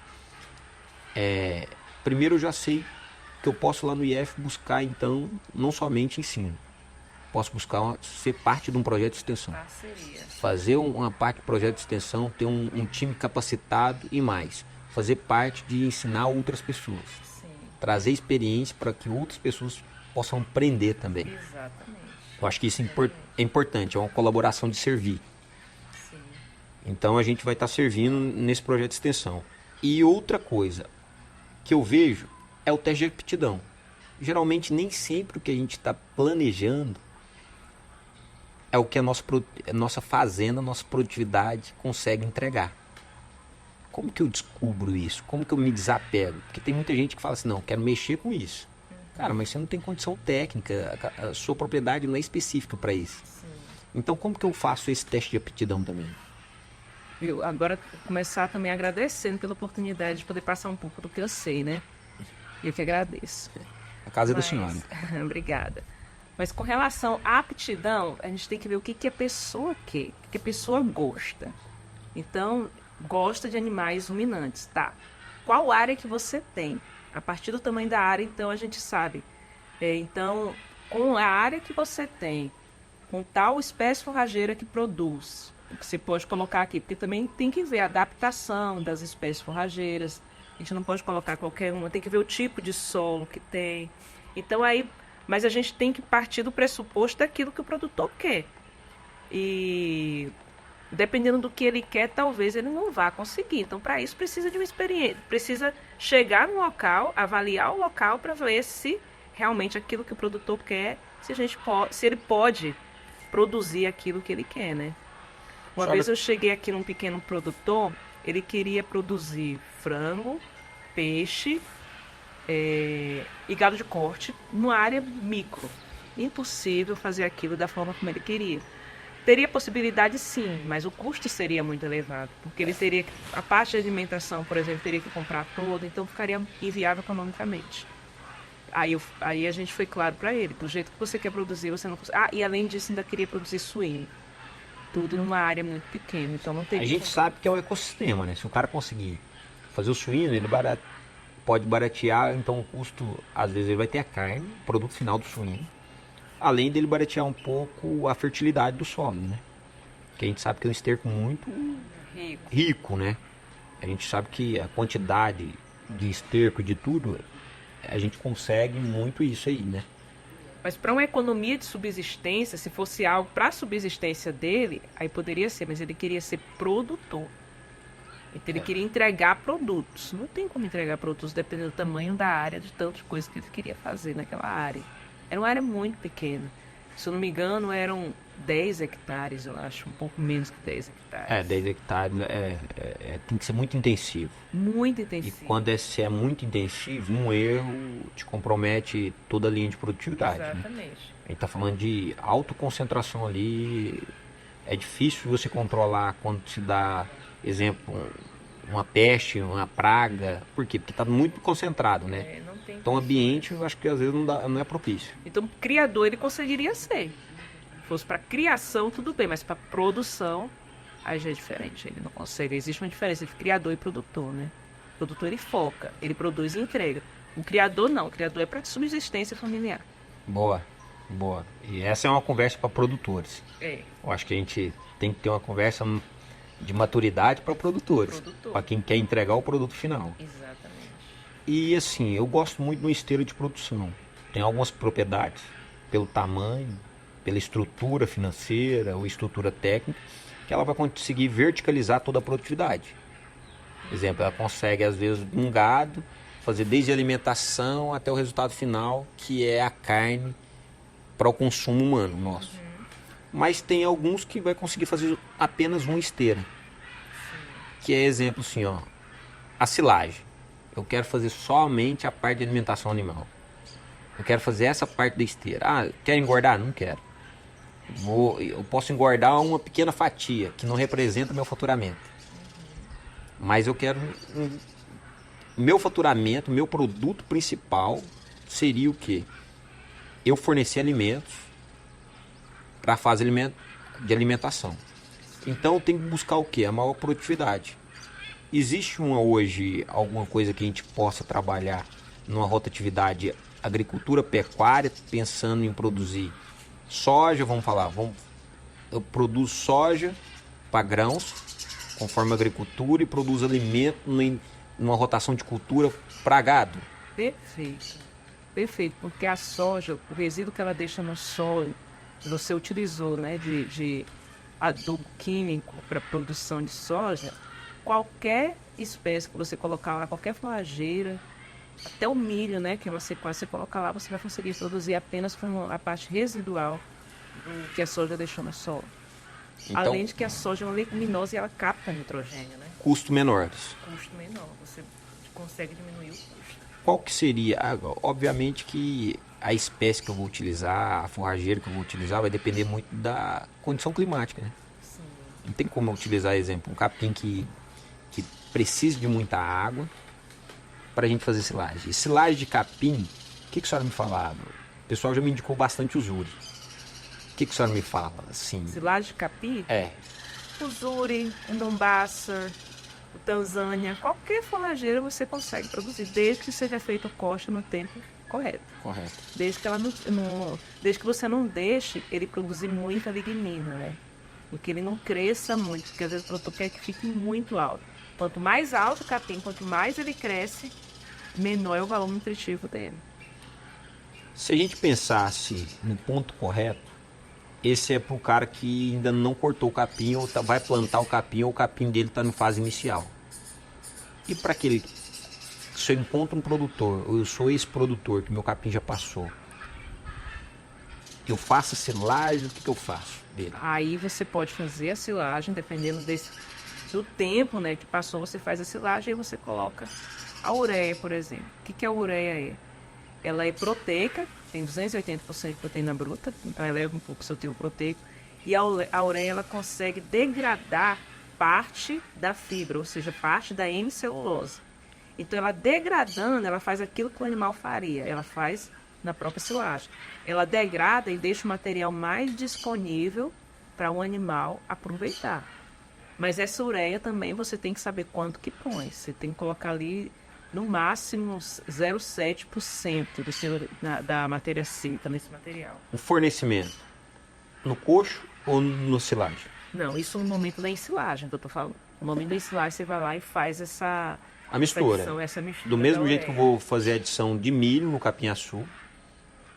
primeiro eu já sei que eu posso lá no IF buscar, então, não somente ensino. Posso buscar ser parte de um projeto de extensão. Fazer uma parte do projeto de extensão, ter um time capacitado e mais. Fazer parte de ensinar outras pessoas. Sim. Trazer experiência para que outras pessoas possam aprender também. Exatamente. Eu acho que isso é importante, é uma colaboração de servir. Sim. Então a gente vai estar servindo nesse projeto de extensão. E outra coisa que eu vejo é o teste de aptidão. Geralmente nem sempre o que a gente está planejando é o que a nossa fazenda, a nossa produtividade consegue entregar. Como que eu descubro isso? Como que eu me desapego? Porque tem muita gente que fala assim, não, quero mexer com isso. Cara, mas você não tem condição técnica, a sua propriedade não é específica para isso. Sim. Então como que eu faço esse teste de aptidão também? Agora começar também agradecendo pela oportunidade de poder passar um pouco do que eu sei, né? Eu que agradeço. A casa é da senhora. Obrigada. Mas com relação à aptidão, a gente tem que ver o que a pessoa quer, o que a pessoa gosta. Então, gosta de animais ruminantes, tá? Qual área que você tem? A partir do tamanho da área, então, a gente sabe. Então, com a área que você tem, com tal espécie forrageira que produz. Que você pode colocar aqui, porque também tem que ver a adaptação das espécies forrageiras. A gente não pode colocar qualquer uma, tem que ver o tipo de solo que tem. Então aí, mas a gente tem que partir do pressuposto daquilo que o produtor quer. E dependendo do que ele quer, talvez ele não vá conseguir. Então, para isso precisa de uma experiência, precisa chegar no local, avaliar o local para ver se realmente aquilo que o produtor quer, se ele pode produzir aquilo que ele quer, né? Uma vez eu cheguei aqui num pequeno produtor, ele queria produzir frango, peixe e gado de corte numa área micro. Impossível fazer aquilo da forma como ele queria. Teria possibilidade sim, mas o custo seria muito elevado, porque ele teria a parte de alimentação, por exemplo, teria que comprar toda, então ficaria inviável economicamente. Aí a gente foi claro para ele, do jeito que você quer produzir, você não consegue. E além disso ainda queria produzir suíno. Tudo numa área muito pequena, então não teria. A gente sabe que é um ecossistema, né? Se o cara conseguir fazer o suíno, ele pode baratear, então o custo, às vezes ele vai ter a carne, o produto final do suíno, além dele baratear um pouco a fertilidade do solo, né? Que a gente sabe que é um esterco muito rico, né? A gente sabe que a quantidade de esterco de tudo, a gente consegue muito isso aí, né? Mas para uma economia de subsistência, se fosse algo para a subsistência dele, aí poderia ser, mas ele queria ser produtor. Então ele queria entregar produtos. Não tem como entregar produtos dependendo do tamanho da área, de tantas coisas que ele queria fazer naquela área. Era uma área muito pequena. Se eu não me engano, eram 10 hectares, eu acho, um pouco menos que 10 hectares. 10 hectares tem que ser muito intensivo. Muito E intensivo. quando é muito intensivo, um erro te compromete toda a linha de produtividade. Né? Exatamente. A gente está falando de autoconcentração ali. É difícil você controlar quando se dá, exemplo, uma peste, uma praga. Por quê? Porque está muito concentrado, né? Não tem Então o ambiente, eu acho que às vezes não é propício. Então, criador ele conseguiria ser. Se fosse para criação, tudo bem, mas para produção, aí já é diferente. Ele não consegue. Existe uma diferença entre criador e produtor, né? O produtor ele foca, ele produz e entrega. O criador não, o criador é para subsistência familiar. Boa. E essa é uma conversa para produtores. Eu acho que a gente tem que ter uma conversa de maturidade para produtores. Para quem quer entregar o produto final. Exatamente. E assim, eu gosto muito de uma esteira de produção. Tem algumas propriedades, pelo tamanho, pela estrutura financeira ou estrutura técnica, que ela vai conseguir verticalizar toda a produtividade. Por exemplo, ela consegue, às vezes, um gado, fazer desde a alimentação até o resultado final, que é a carne para o consumo humano nosso. Mas tem alguns que vai conseguir fazer apenas uma esteira. Que é exemplo assim, ó, a silagem. Eu quero fazer somente a parte de alimentação animal. Eu quero fazer essa parte da esteira. Quer engordar? Não quero. Eu posso engordar uma pequena fatia, que não representa meu faturamento. Mas eu quero... Meu faturamento, meu produto principal seria o quê? Eu fornecer alimentos para a fase de alimentação. Então eu tenho que buscar o quê? A maior produtividade. Existe hoje alguma coisa que a gente possa trabalhar numa rotatividade agricultura pecuária, pensando em produzir soja, eu produzo soja para grãos, conforme a agricultura, e produzo alimento numa rotação de cultura para gado. Perfeito, porque a soja, o resíduo que ela deixa no solo, você utilizou, né, de adubo químico para produção de soja, qualquer espécie que você colocar lá, qualquer forrageira, até o milho, né, que você coloca lá, você vai conseguir produzir apenas com a parte residual que a soja deixou no solo. Então, além de que a soja é uma leguminosa e ela capta nitrogênio, né? Custo menores. Custo menor, você consegue diminuir o custo. Qual que seria? Obviamente que a espécie que eu vou utilizar, a forrageira que eu vou utilizar, vai depender muito da condição climática, né? Sim. Não tem como eu utilizar, exemplo, um capim que precisa de muita água para a gente fazer silagem. E silagem de capim, o que a senhora me falava? O pessoal já me indicou bastante usuri. O que a senhora me fala? Assim, Silagem de capim? É. Usuri, o Mombasa, o Tanzânia, qualquer forrageira você consegue produzir, desde que seja feito o corte no tempo correto. Correto. Desde que, desde que você não deixe ele produzir muita lignina, né? Porque ele não cresça muito, porque às vezes o produtor quer que fique muito alto. Quanto mais alto o capim, quanto mais ele cresce, menor é o valor nutritivo dele. Se a gente pensasse no ponto correto, esse é pro cara que ainda não cortou o capim ou vai plantar o capim dele está em fase inicial. E para aquele, se eu encontro um produtor, ou eu sou esse produtor que meu capim já passou, eu faço a silagem, o que eu faço dele? Aí você pode fazer a silagem, dependendo do tempo, né, que passou, você faz a silagem e você coloca a ureia, por exemplo. O que a ureia é? Ela é proteica, tem 280% de proteína bruta, então ela eleva um pouco o seu teor proteico. E a ureia ela consegue degradar parte da fibra, ou seja, parte da hemicelulose. Então ela degradando, ela faz aquilo que o animal faria, ela faz na própria silagem. Ela degrada e deixa o material mais disponível para o animal aproveitar. Mas essa ureia também você tem que saber quanto que põe. Você tem que colocar ali no máximo 0,7% da matéria seca nesse material. O fornecimento no coxo ou no silagem? Não, isso no momento da ensilagem que eu tô falando. No momento da ensilagem você vai lá e faz essa mistura. Essa mistura. Do mesmo jeito que eu vou fazer a adição de milho no capim-açu,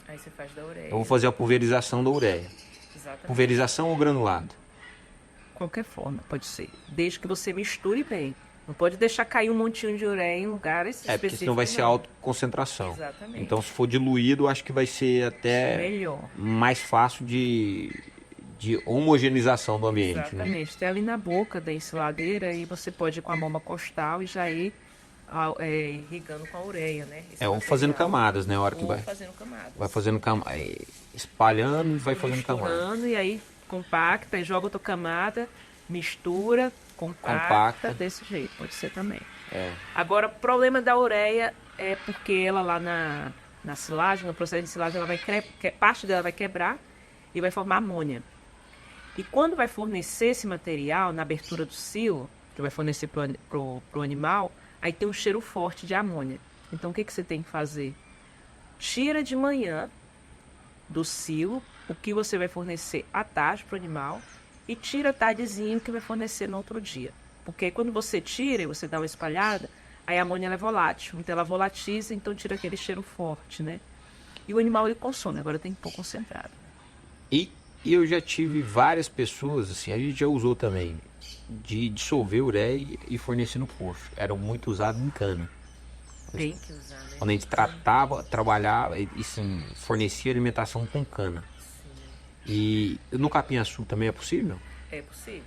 aí você faz da ureia. eu vou fazer a pulverização da ureia. Exatamente. Pulverização ou granulado? Qualquer forma, pode ser. Desde que você misture bem. Não pode deixar cair um montinho de ureia em lugares específicos. Porque senão vai ser alta concentração. Exatamente. Então, se for diluído, acho que vai ser até melhor, mais fácil de homogeneização do ambiente. Exatamente. Né? Tem ali na boca da ensiladeira e você pode ir com a bomba costal e já ir irrigando com a ureia, né? Ou fazendo camadas, né? A hora que vai. Fazendo camadas. Vai fazendo camadas. Espalhando e vai fazendo camadas. E aí compacta e joga outra camada, mistura, compacta, desse jeito. Pode ser também. Agora, o problema da ureia é porque ela lá na silagem, no processo de silagem, parte dela vai quebrar e vai formar amônia. E quando vai fornecer esse material na abertura do silo, que vai fornecer pro animal, aí tem um cheiro forte de amônia. Então, o que você tem que fazer? Tira de manhã do silo o que você vai fornecer à tarde para o animal e tira à tardezinho o que vai fornecer no outro dia. Porque aí, quando você tira e você dá uma espalhada, aí a amônia ela é volátil. Então, ela volatiza, então tira aquele cheiro forte, né? E o animal, ele consome. Agora tem que pôr concentrado. E eu já tive várias pessoas, assim, a gente já usou também, de dissolver ureia e fornecer no coxo. Era muito usado em cana. Tem que usar, né? Quando a gente trabalhava e assim, fornecia alimentação com cana. E no capim-açu também é possível? É possível.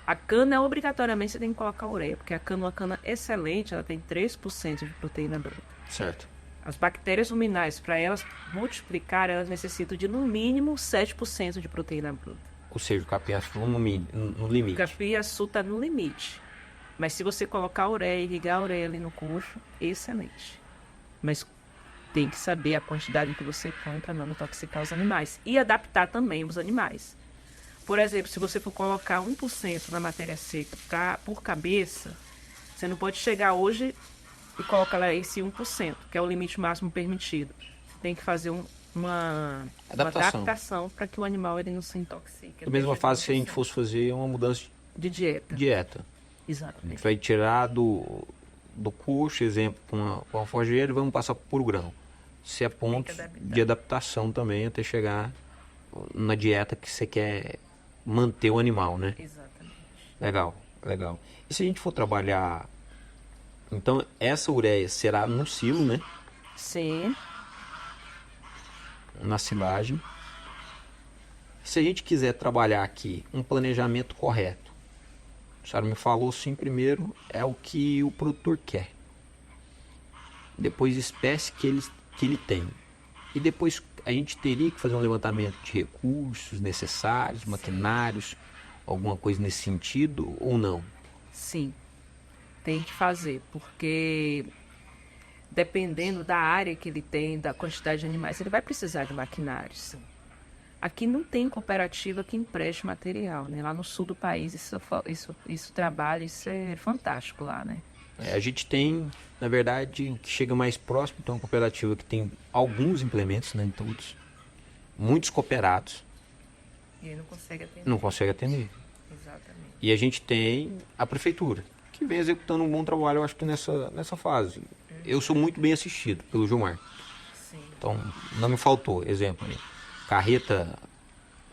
A cana, obrigatoriamente, você tem que colocar ureia, porque a cana é uma cana excelente, ela tem 3% de proteína bruta. Certo. As bactérias ruminais, para elas multiplicar, elas necessitam de, no mínimo, 7% de proteína bruta. Ou seja, o capim-açu no limite. O capim-açu está no limite. Mas se você colocar a ureia e irrigar a ureia ali no coxo, excelente. Mas tem que saber a quantidade que você põe para não intoxicar os animais. E adaptar também os animais. Por exemplo, se você for colocar 1% na matéria seca por cabeça, você não pode chegar hoje e colocar lá esse 1%, que é o limite máximo permitido. Tem que fazer uma adaptação para que o animal ele não se intoxique. Da mesma fase, se a gente fosse fazer uma mudança de dieta. Exatamente. A gente vai tirar do coxo, exemplo, com a alforjeira, e vamos passar por grão. Isso é ponto de adaptação também até chegar na dieta que você quer manter o animal, né? Exatamente. Legal. E se a gente for trabalhar... Então, essa ureia será no silo, né? Sim. Na silagem. Se a gente quiser trabalhar aqui um planejamento correto, a senhora me falou sim, primeiro é o que o produtor quer. Depois espécie que ele tem. E depois a gente teria que fazer um levantamento de recursos necessários, maquinários, alguma coisa nesse sentido ou não? Sim. Tem que fazer, porque dependendo da área que ele tem, da quantidade de animais, ele vai precisar de maquinários. Aqui não tem cooperativa que empreste material, né? Lá no sul do país isso trabalha, isso é fantástico lá, né? A gente tem, na verdade, o que chega mais próximo, então, uma cooperativa que tem alguns implementos, né, em todos, muitos cooperados, E ele não consegue atender. não consegue atender. Exatamente. E a gente tem a prefeitura, que vem executando um bom trabalho, eu acho que nessa fase. Eu sou muito bem assistido pelo Gilmar. Sim. Então, não me faltou, exemplo, aí, carreta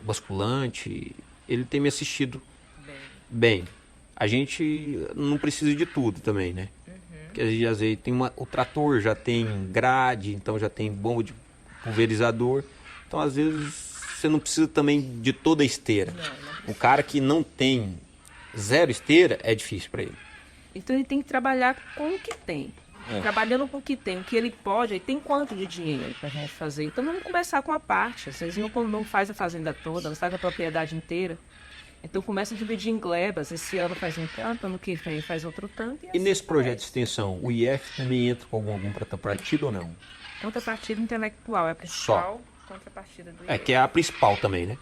basculante, ele tem me assistido bem. A gente não precisa de tudo também, né? Porque às vezes tem o trator já tem grade, então já tem bomba de pulverizador. Então, às vezes, você não precisa também de toda a esteira. O cara que não tem zero esteira, é difícil para ele. Então ele tem que trabalhar com o que tem. Trabalhando com o que tem, o que ele pode, aí tem quanto de dinheiro pra gente fazer. Então vamos começar com a parte. Vocês não faz a fazenda toda, não faz a propriedade inteira. Então começa a dividir em glebas. Esse ano faz um tanto, ano que vem faz outro tanto. E assim nesse projeto de vai. extensão, o IF também entra com algum contrapartida ou não? Contrapartida intelectual é a principal contrapartida do Que é a principal também, né?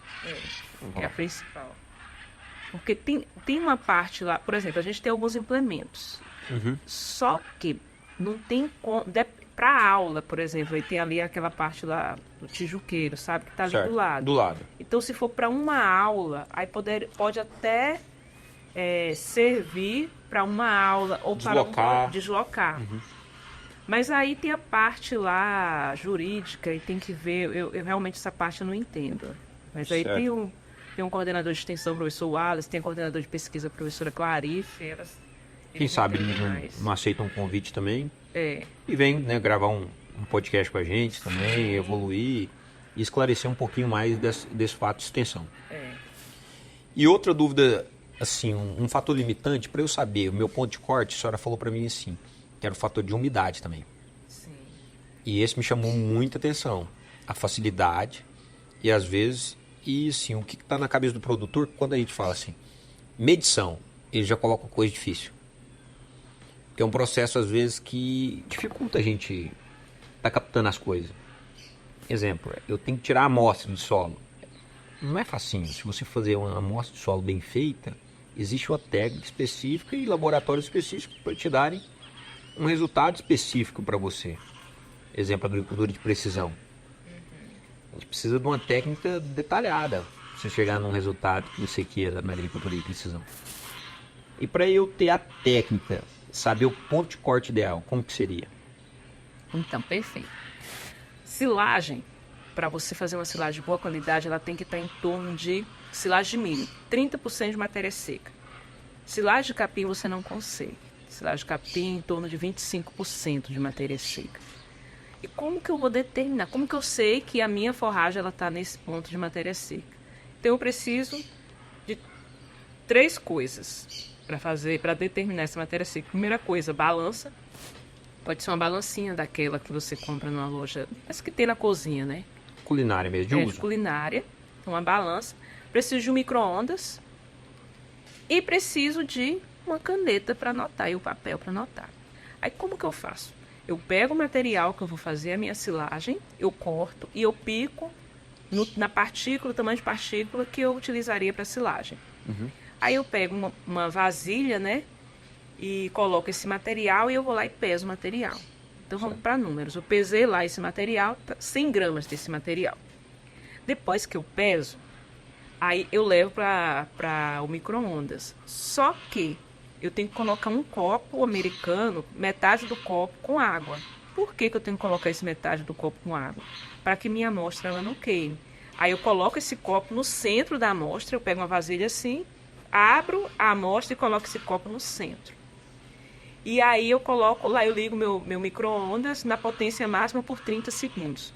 É a principal. Porque tem uma parte lá, por exemplo, a gente tem alguns implementos. Só que não tem como. Para aula, por exemplo, aí tem ali aquela parte lá do tijuqueiro, sabe? Que está ali Certo, do lado. do lado. Então, se for para uma aula, aí pode até servir para uma aula ou para deslocar. Mas aí tem a parte lá jurídica e tem que ver. Eu realmente essa parte eu não entendo. Mas aí Certo. tem um coordenador de extensão, o professor Wallace, tem um coordenador de pesquisa, a professora Clarice. Quem sabe eles eles entendem mais. não aceitam um convite também. É. E vem, né, gravar um podcast com a gente também, evoluir e esclarecer um pouquinho mais desse fato de extensão. E outra dúvida, assim, um fator limitante, para eu saber, o meu ponto de corte, a senhora falou para mim assim, que era o fator de umidade também. Sim. E esse me chamou muita atenção. A facilidade e às vezes, e assim, o que está na cabeça do produtor, quando a gente fala assim, medição, ele já coloca coisa difícil. Que é um processo, às vezes, que dificulta a gente estar captando as coisas. Exemplo, eu tenho que tirar a amostra do solo. Não é facinho. Se você fazer uma amostra de solo bem feita, existe uma técnica específica e laboratórios específicos para te darem um resultado específico para você. Exemplo, agricultura de precisão. A gente precisa de uma técnica detalhada para você chegar num resultado que você queira na agricultura de precisão. E para eu ter a técnica, saber o ponto de corte ideal, como que seria? Então, perfeito. Silagem, para você fazer uma silagem de boa qualidade, ela tem que estar em torno de silagem de milho, 30% de matéria seca. Silagem de capim você não consegue. Silagem de capim em torno de 25% de matéria seca. E como que eu vou determinar? Como que eu sei que a minha forragem ela está nesse ponto de matéria seca? Então eu preciso de 3 coisas para determinar essa matéria seca. Primeira coisa, balança. Pode ser uma balancinha daquela que você compra numa loja, essa que tem na cozinha, né? Culinária mesmo, de De uso? culinária. Uma balança. Preciso de um micro-ondas. E preciso de uma caneta para anotar e o papel para anotar. Aí como que eu faço? Eu pego o material que eu vou fazer a minha silagem, eu corto e eu pico na partícula, tamanho de partícula que eu utilizaria para silagem. Aí eu pego uma vasilha, né? E coloco esse material e eu vou lá e peso o material. Então vamos para números. Eu pesei lá esse material, 100 gramas desse material. Depois que eu peso, aí eu levo para o micro-ondas. Só que eu tenho que colocar um copo americano, metade do copo com água. Por que eu tenho que colocar esse metade do copo com água? Para que minha amostra ela não queime. Aí eu coloco esse copo no centro da amostra, eu pego uma vasilha assim, abro a amostra e coloco esse copo no centro. E aí eu coloco lá, eu ligo meu micro-ondas na potência máxima por 30 segundos.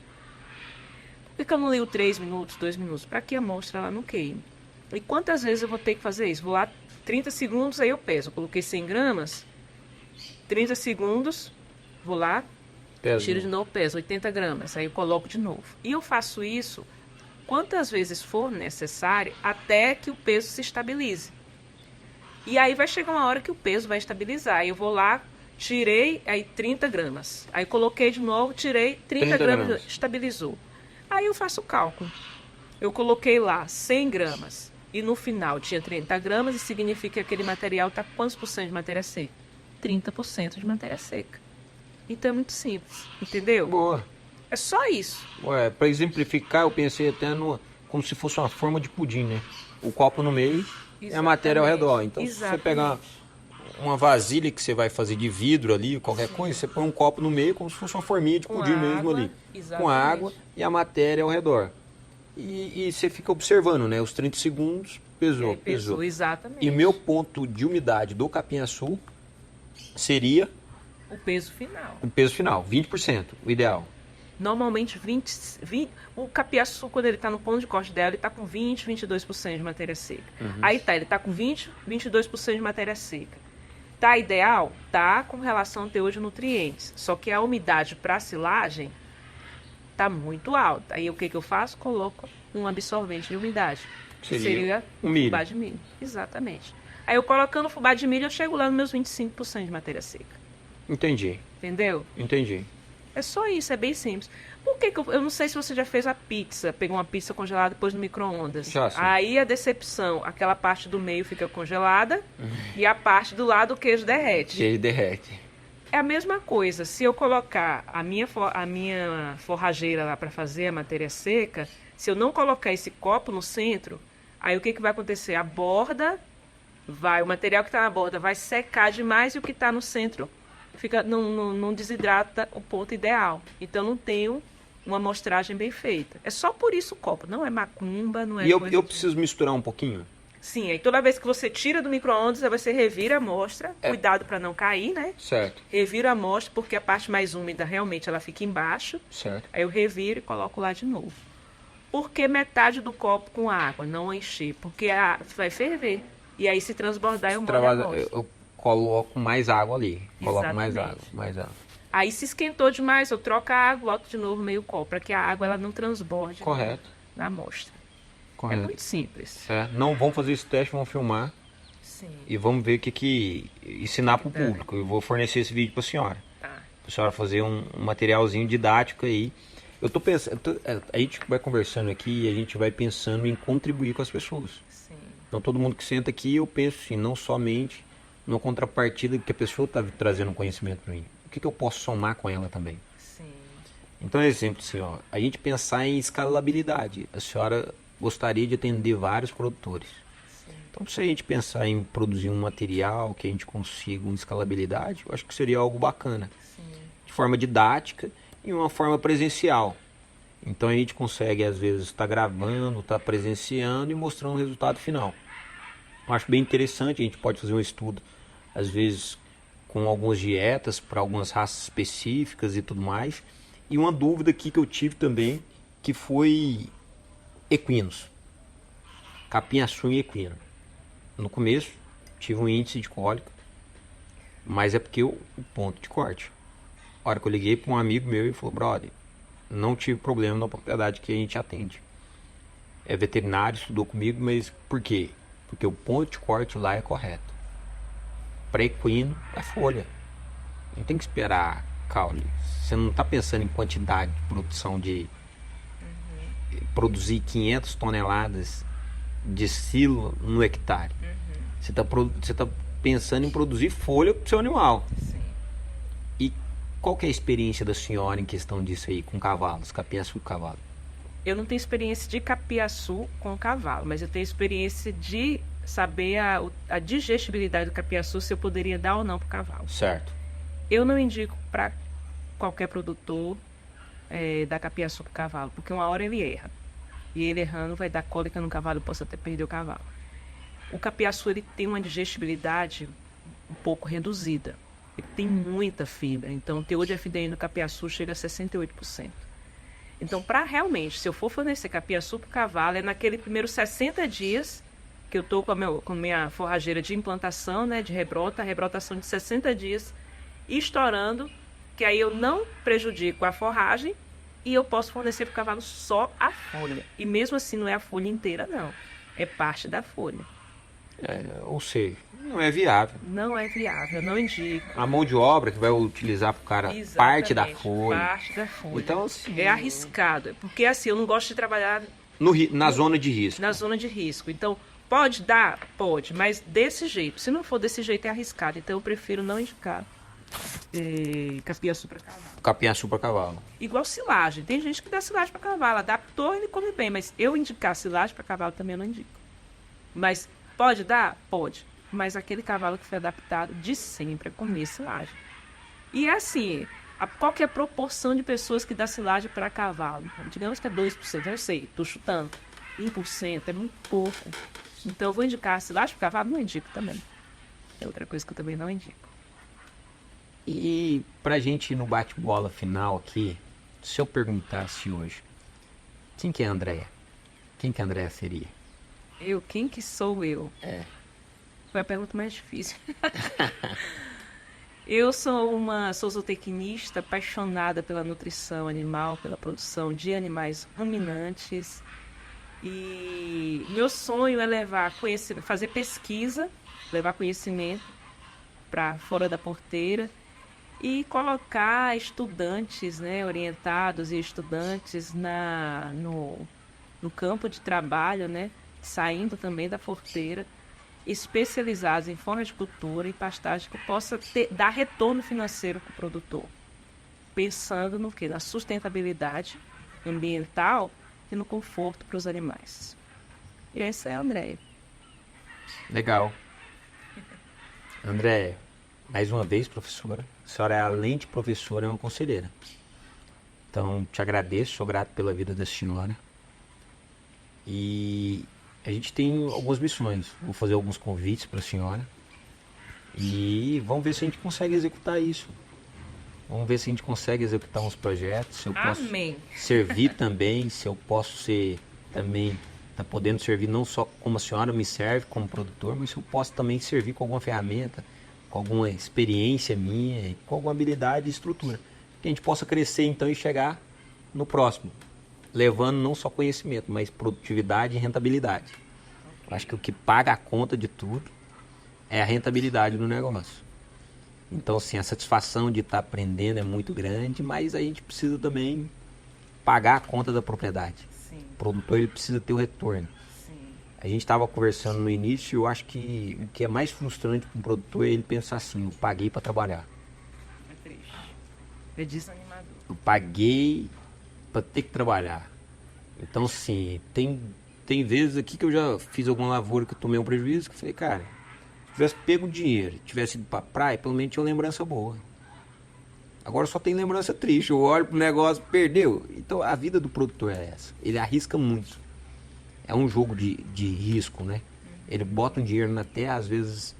Por que eu não ligo 3 minutos, 2 minutos? Para que a amostra ela não queime. E quantas vezes eu vou ter que fazer isso? Vou lá 30 segundos, aí eu peso. Eu coloquei 100 gramas, 30 segundos, vou lá, tiro de novo, peso 80 gramas, aí eu coloco de novo. E eu faço isso quantas vezes for necessário até que o peso se estabilize. E aí vai chegar uma hora que o peso vai estabilizar. Aí eu vou lá, tirei aí 30 gramas. Aí coloquei de novo, tirei 30 gramas, estabilizou. Aí eu faço o cálculo. Eu coloquei lá 100 gramas e no final tinha 30 gramas e significa que aquele material está com quantos por cento de matéria seca? 30% de matéria seca. Então é muito simples, entendeu? Boa. É só isso. Ué, para exemplificar, eu pensei até como se fosse uma forma de pudim, né? O copo no meio e a matéria ao redor. Então, se você pegar uma vasilha que você vai fazer de vidro ali, qualquer coisa, você põe um copo no meio como se fosse uma forminha de pudim mesmo ali. Com água e a matéria ao redor. E você fica observando, né? Os 30 segundos, pesou. Exatamente. E meu ponto de umidade do capinha-açu seria o peso final. o peso final, 20%, o ideal. Normalmente, o capiaçu, quando ele está no ponto de corte dela, ele está com 20, 22% de matéria seca. Aí ele está com 20, 22% de matéria seca. Tá ideal? Tá com relação ao teor de nutrientes. Só que a umidade para silagem tá muito alta. Aí o que eu faço? Coloco um absorvente de umidade. Seria um milho. Fubá de milho. Exatamente. Aí eu colocando fubá de milho, eu chego lá nos meus 25% de matéria seca. Entendi. Entendeu? Entendi. É só isso, é bem simples. Por que eu não sei se você já fez a pizza, pegou uma pizza congelada depois no micro-ondas. Já, sim. Aí a decepção, aquela parte do meio fica congelada e a parte do lado o queijo derrete. Ele derrete. É a mesma coisa, se eu colocar a minha forrageira lá para fazer a matéria seca, se eu não colocar esse copo no centro, aí o que vai acontecer? A borda o material que está na borda vai secar demais e o que está no centro não desidrata o ponto ideal. Então não tenho uma amostragem bem feita. É só por isso o copo, não é macumba, não é... E eu preciso misturar um pouquinho? Sim, aí toda vez que você tira do micro-ondas, aí você revira a amostra, cuidado para não cair, né? Certo. Revira a amostra, porque a parte mais úmida realmente ela fica embaixo. Certo. Aí eu reviro e coloco lá de novo. Por que metade do copo com água? Não encher, porque vai ferver. E aí se transbordar eu molho a amostra. Eu coloco mais água ali. Coloco mais Exatamente. água. Aí se esquentou demais, eu troco a água, boto de novo meio copo, para que a água ela não transborde Correto. na amostra. Correto. É muito simples. Não, vamos fazer esse teste, vamos filmar. Sim. E vamos ver o que ensinar para o público. Eu vou fornecer esse vídeo para a senhora. Tá. Para a senhora fazer um materialzinho didático aí. Eu tô pensando, a gente vai conversando aqui e a gente vai pensando em contribuir com as pessoas. Sim. Então todo mundo que senta aqui, eu penso assim, não somente na contrapartida que a pessoa está trazendo conhecimento para mim. O que eu posso somar com ela também? Sim. Então, exemplo assim, ó, a gente pensar em escalabilidade. A senhora gostaria de atender vários produtores. Sim. Então, se a gente pensar em produzir um material que a gente consiga uma escalabilidade, eu acho que seria algo bacana. Sim. De forma didática e uma forma presencial. Então, a gente consegue, às vezes, estar gravando, estar presenciando e mostrando o resultado final. Eu acho bem interessante, a gente pode fazer um estudo, às vezes, com algumas dietas para algumas raças específicas e tudo mais. E uma dúvida aqui que eu tive também, que foi equinos. Capinha-açu e equino. No começo, tive um índice de cólica, mas é porque o ponto de corte. A hora que eu liguei para um amigo meu, ele falou, brother, não tive problema na propriedade que a gente atende. É veterinário, estudou comigo, mas por quê? Porque o ponto de corte lá é correto. Para equino, é folha. Não tem que esperar caule. Você não está pensando em quantidade de produção de... Produzir 500 toneladas de silo no hectare. Você tá pensando em produzir folha para o seu animal. Sim. E qual que é a experiência da senhora em questão disso aí, com cavalos, capinha-açu e cavalo? Eu não tenho experiência de capiaçu com cavalo, mas eu tenho experiência de saber a digestibilidade do capiaçu, se eu poderia dar ou não para o cavalo. Certo. Eu não indico para qualquer produtor dar capiaçu para o cavalo, porque uma hora ele erra. E ele errando vai dar cólica no cavalo, posso até perder o cavalo. O capiaçu ele tem uma digestibilidade um pouco reduzida. Ele tem muita fibra, então o teor de FDN do capiaçu chega a 68%. Então, para realmente, se eu for fornecer capiaçu para o cavalo, é naquele primeiro 60 dias que eu estou com a minha forrageira de implantação, né, de rebrota, a rebrotação de 60 dias, estourando, que aí eu não prejudico a forragem e eu posso fornecer para o cavalo só a folha. E mesmo assim não é a folha inteira, não. É parte da folha. Ou seja, não é viável. Não é viável, não indico. A mão de obra que vai utilizar para o cara parte da folha. Parte da folha. Então, assim, é arriscado, porque assim, eu não gosto de trabalhar na zona de risco. na zona de risco. Então, Pode dar? Pode, mas desse jeito. Se não for desse jeito, é arriscado. Então eu prefiro não indicar capiaçu para cavalo. Capiaçu para cavalo. Igual silagem. Tem gente que dá silagem para cavalo, adaptou e ele come bem. Mas eu indicar silagem para cavalo também eu não indico. Mas pode dar? Pode. Mas aquele cavalo que foi adaptado de sempre a comer silagem. E é assim, qual que é a proporção de pessoas que dá silagem para cavalo? Digamos que é 2%, eu sei, estou chutando. 1% é muito pouco. Então eu vou indicar silagem para cavalo? Não indico também. É outra coisa que eu também não indico. E pra gente ir no bate-bola final aqui, se eu perguntasse hoje, quem que é a Andréia? Quem que a Andréia seria? Quem que sou eu? Foi a pergunta mais difícil. Eu sou uma zootecnista apaixonada pela nutrição animal, pela produção de animais ruminantes. E meu sonho é fazer pesquisa, levar conhecimento para fora da porteira e colocar estudantes, né, orientados e estudantes no campo de trabalho, né, saindo também da porteira, especializados em fonocultura e pastagem que possa dar retorno financeiro para o produtor, pensando no quê? Na sustentabilidade ambiental e no conforto para os animais. E essa é a Andréia. Legal. Andréia, mais uma vez, professora. A senhora, além de professora, é uma conselheira. Então, te agradeço, sou grato pela vida da senhora. E a gente tem algumas missões. Vou fazer alguns convites para a senhora. E vamos ver se a gente consegue executar isso. Vamos ver se a gente consegue executar uns projetos. Se eu posso servir também, se eu posso ser também, tá podendo servir não só como a senhora me serve como produtor, mas se eu posso também servir com alguma ferramenta, com alguma experiência minha, com alguma habilidade e estrutura. Que a gente possa crescer então e chegar no próximo, levando não só conhecimento, mas produtividade e rentabilidade. Eu acho que o que paga a conta de tudo é a rentabilidade do negócio. Então, assim, a satisfação de estar aprendendo é muito grande, mas a gente precisa também pagar a conta da propriedade. Sim. O produtor ele precisa ter o retorno. Sim. A gente estava conversando no início, eu acho que o que é mais frustrante para um produtor é ele pensar assim, eu paguei para trabalhar. É triste. É desanimador. Eu paguei para ter que trabalhar. Então, assim, tem vezes aqui que eu já fiz alguma lavoura que eu tomei um prejuízo, que eu falei, cara, tivesse pego o dinheiro, tivesse ido pra praia, pelo menos tinha uma lembrança boa. Agora só tem lembrança triste. Eu olho pro negócio, perdeu. Então a vida do produtor é essa. Ele arrisca muito. É um jogo de risco, né? Ele bota um dinheiro na terra, às vezes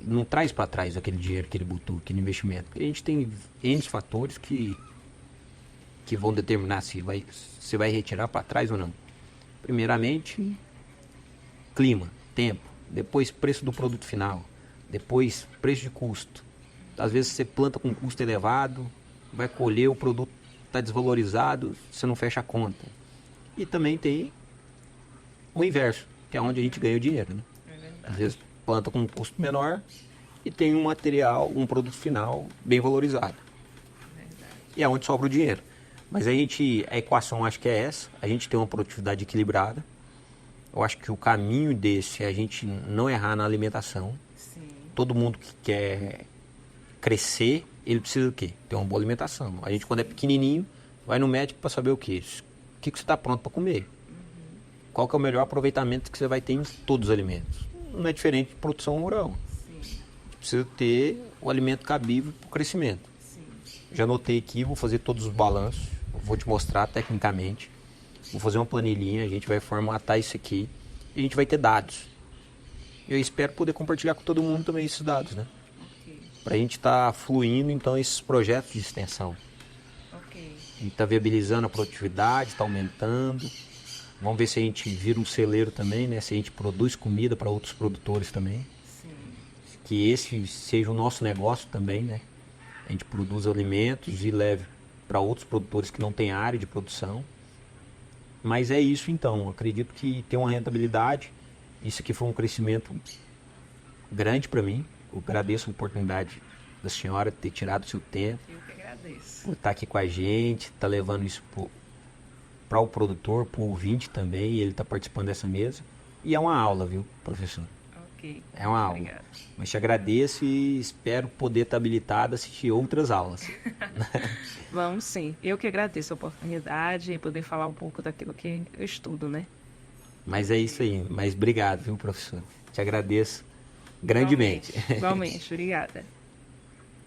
não traz para trás aquele dinheiro que ele botou, aquele investimento. Porque a gente tem N fatores que vão determinar se vai retirar para trás ou não. Primeiramente, clima, tempo. Depois preço do produto final, depois preço de custo. Às vezes você planta com custo elevado, vai colher, o produto está desvalorizado, você não fecha a conta. E também tem o inverso, que é onde a gente ganha o dinheiro, né? Às vezes planta com um custo menor e tem um material, um produto final bem valorizado. E é onde sobra o dinheiro. Mas a equação acho que é essa, a gente tem uma produtividade equilibrada. Eu acho que o caminho desse é a gente não errar na alimentação. Sim. Todo mundo que quer crescer, ele precisa do quê? Ter uma boa alimentação. A gente, quando é pequenininho, vai no médico para saber o quê? O que você está pronto para comer. Qual que é o melhor aproveitamento que você vai ter em todos os alimentos. Não é diferente de produção rural. Sim. Precisa ter o alimento cabível para o crescimento. Sim. Já anotei aqui, vou fazer todos os balanços. Vou te mostrar tecnicamente. Vou fazer uma planilhinha, a gente vai formatar isso aqui e a gente vai ter dados. Eu espero poder compartilhar com todo mundo também esses dados, né? Ok. Para a gente estar fluindo, então, esses projetos de extensão. Ok. A gente está viabilizando a produtividade, está aumentando. Vamos ver se a gente vira um celeiro também, né? Se a gente produz comida para outros produtores também. Sim. Que esse seja o nosso negócio também, né? A gente produz alimentos e leve para outros produtores que não têm área de produção. Mas é isso então, acredito que tem uma rentabilidade. Isso aqui foi um crescimento grande para mim. Eu agradeço a oportunidade da senhora ter tirado o seu tempo. Eu que agradeço. Por estar aqui com a gente, estar levando isso para o produtor, para o ouvinte também, e ele está participando dessa mesa. e é uma aula, viu, professor? Ok. É uma aula. Obrigada. Mas te agradeço e espero poder estar habilitado a assistir outras aulas. Vamos sim. Eu que agradeço a oportunidade e poder falar um pouco daquilo que eu estudo, né? Mas é isso aí. Mas obrigado, viu, professor? Te agradeço grandemente. Igualmente. Obrigada.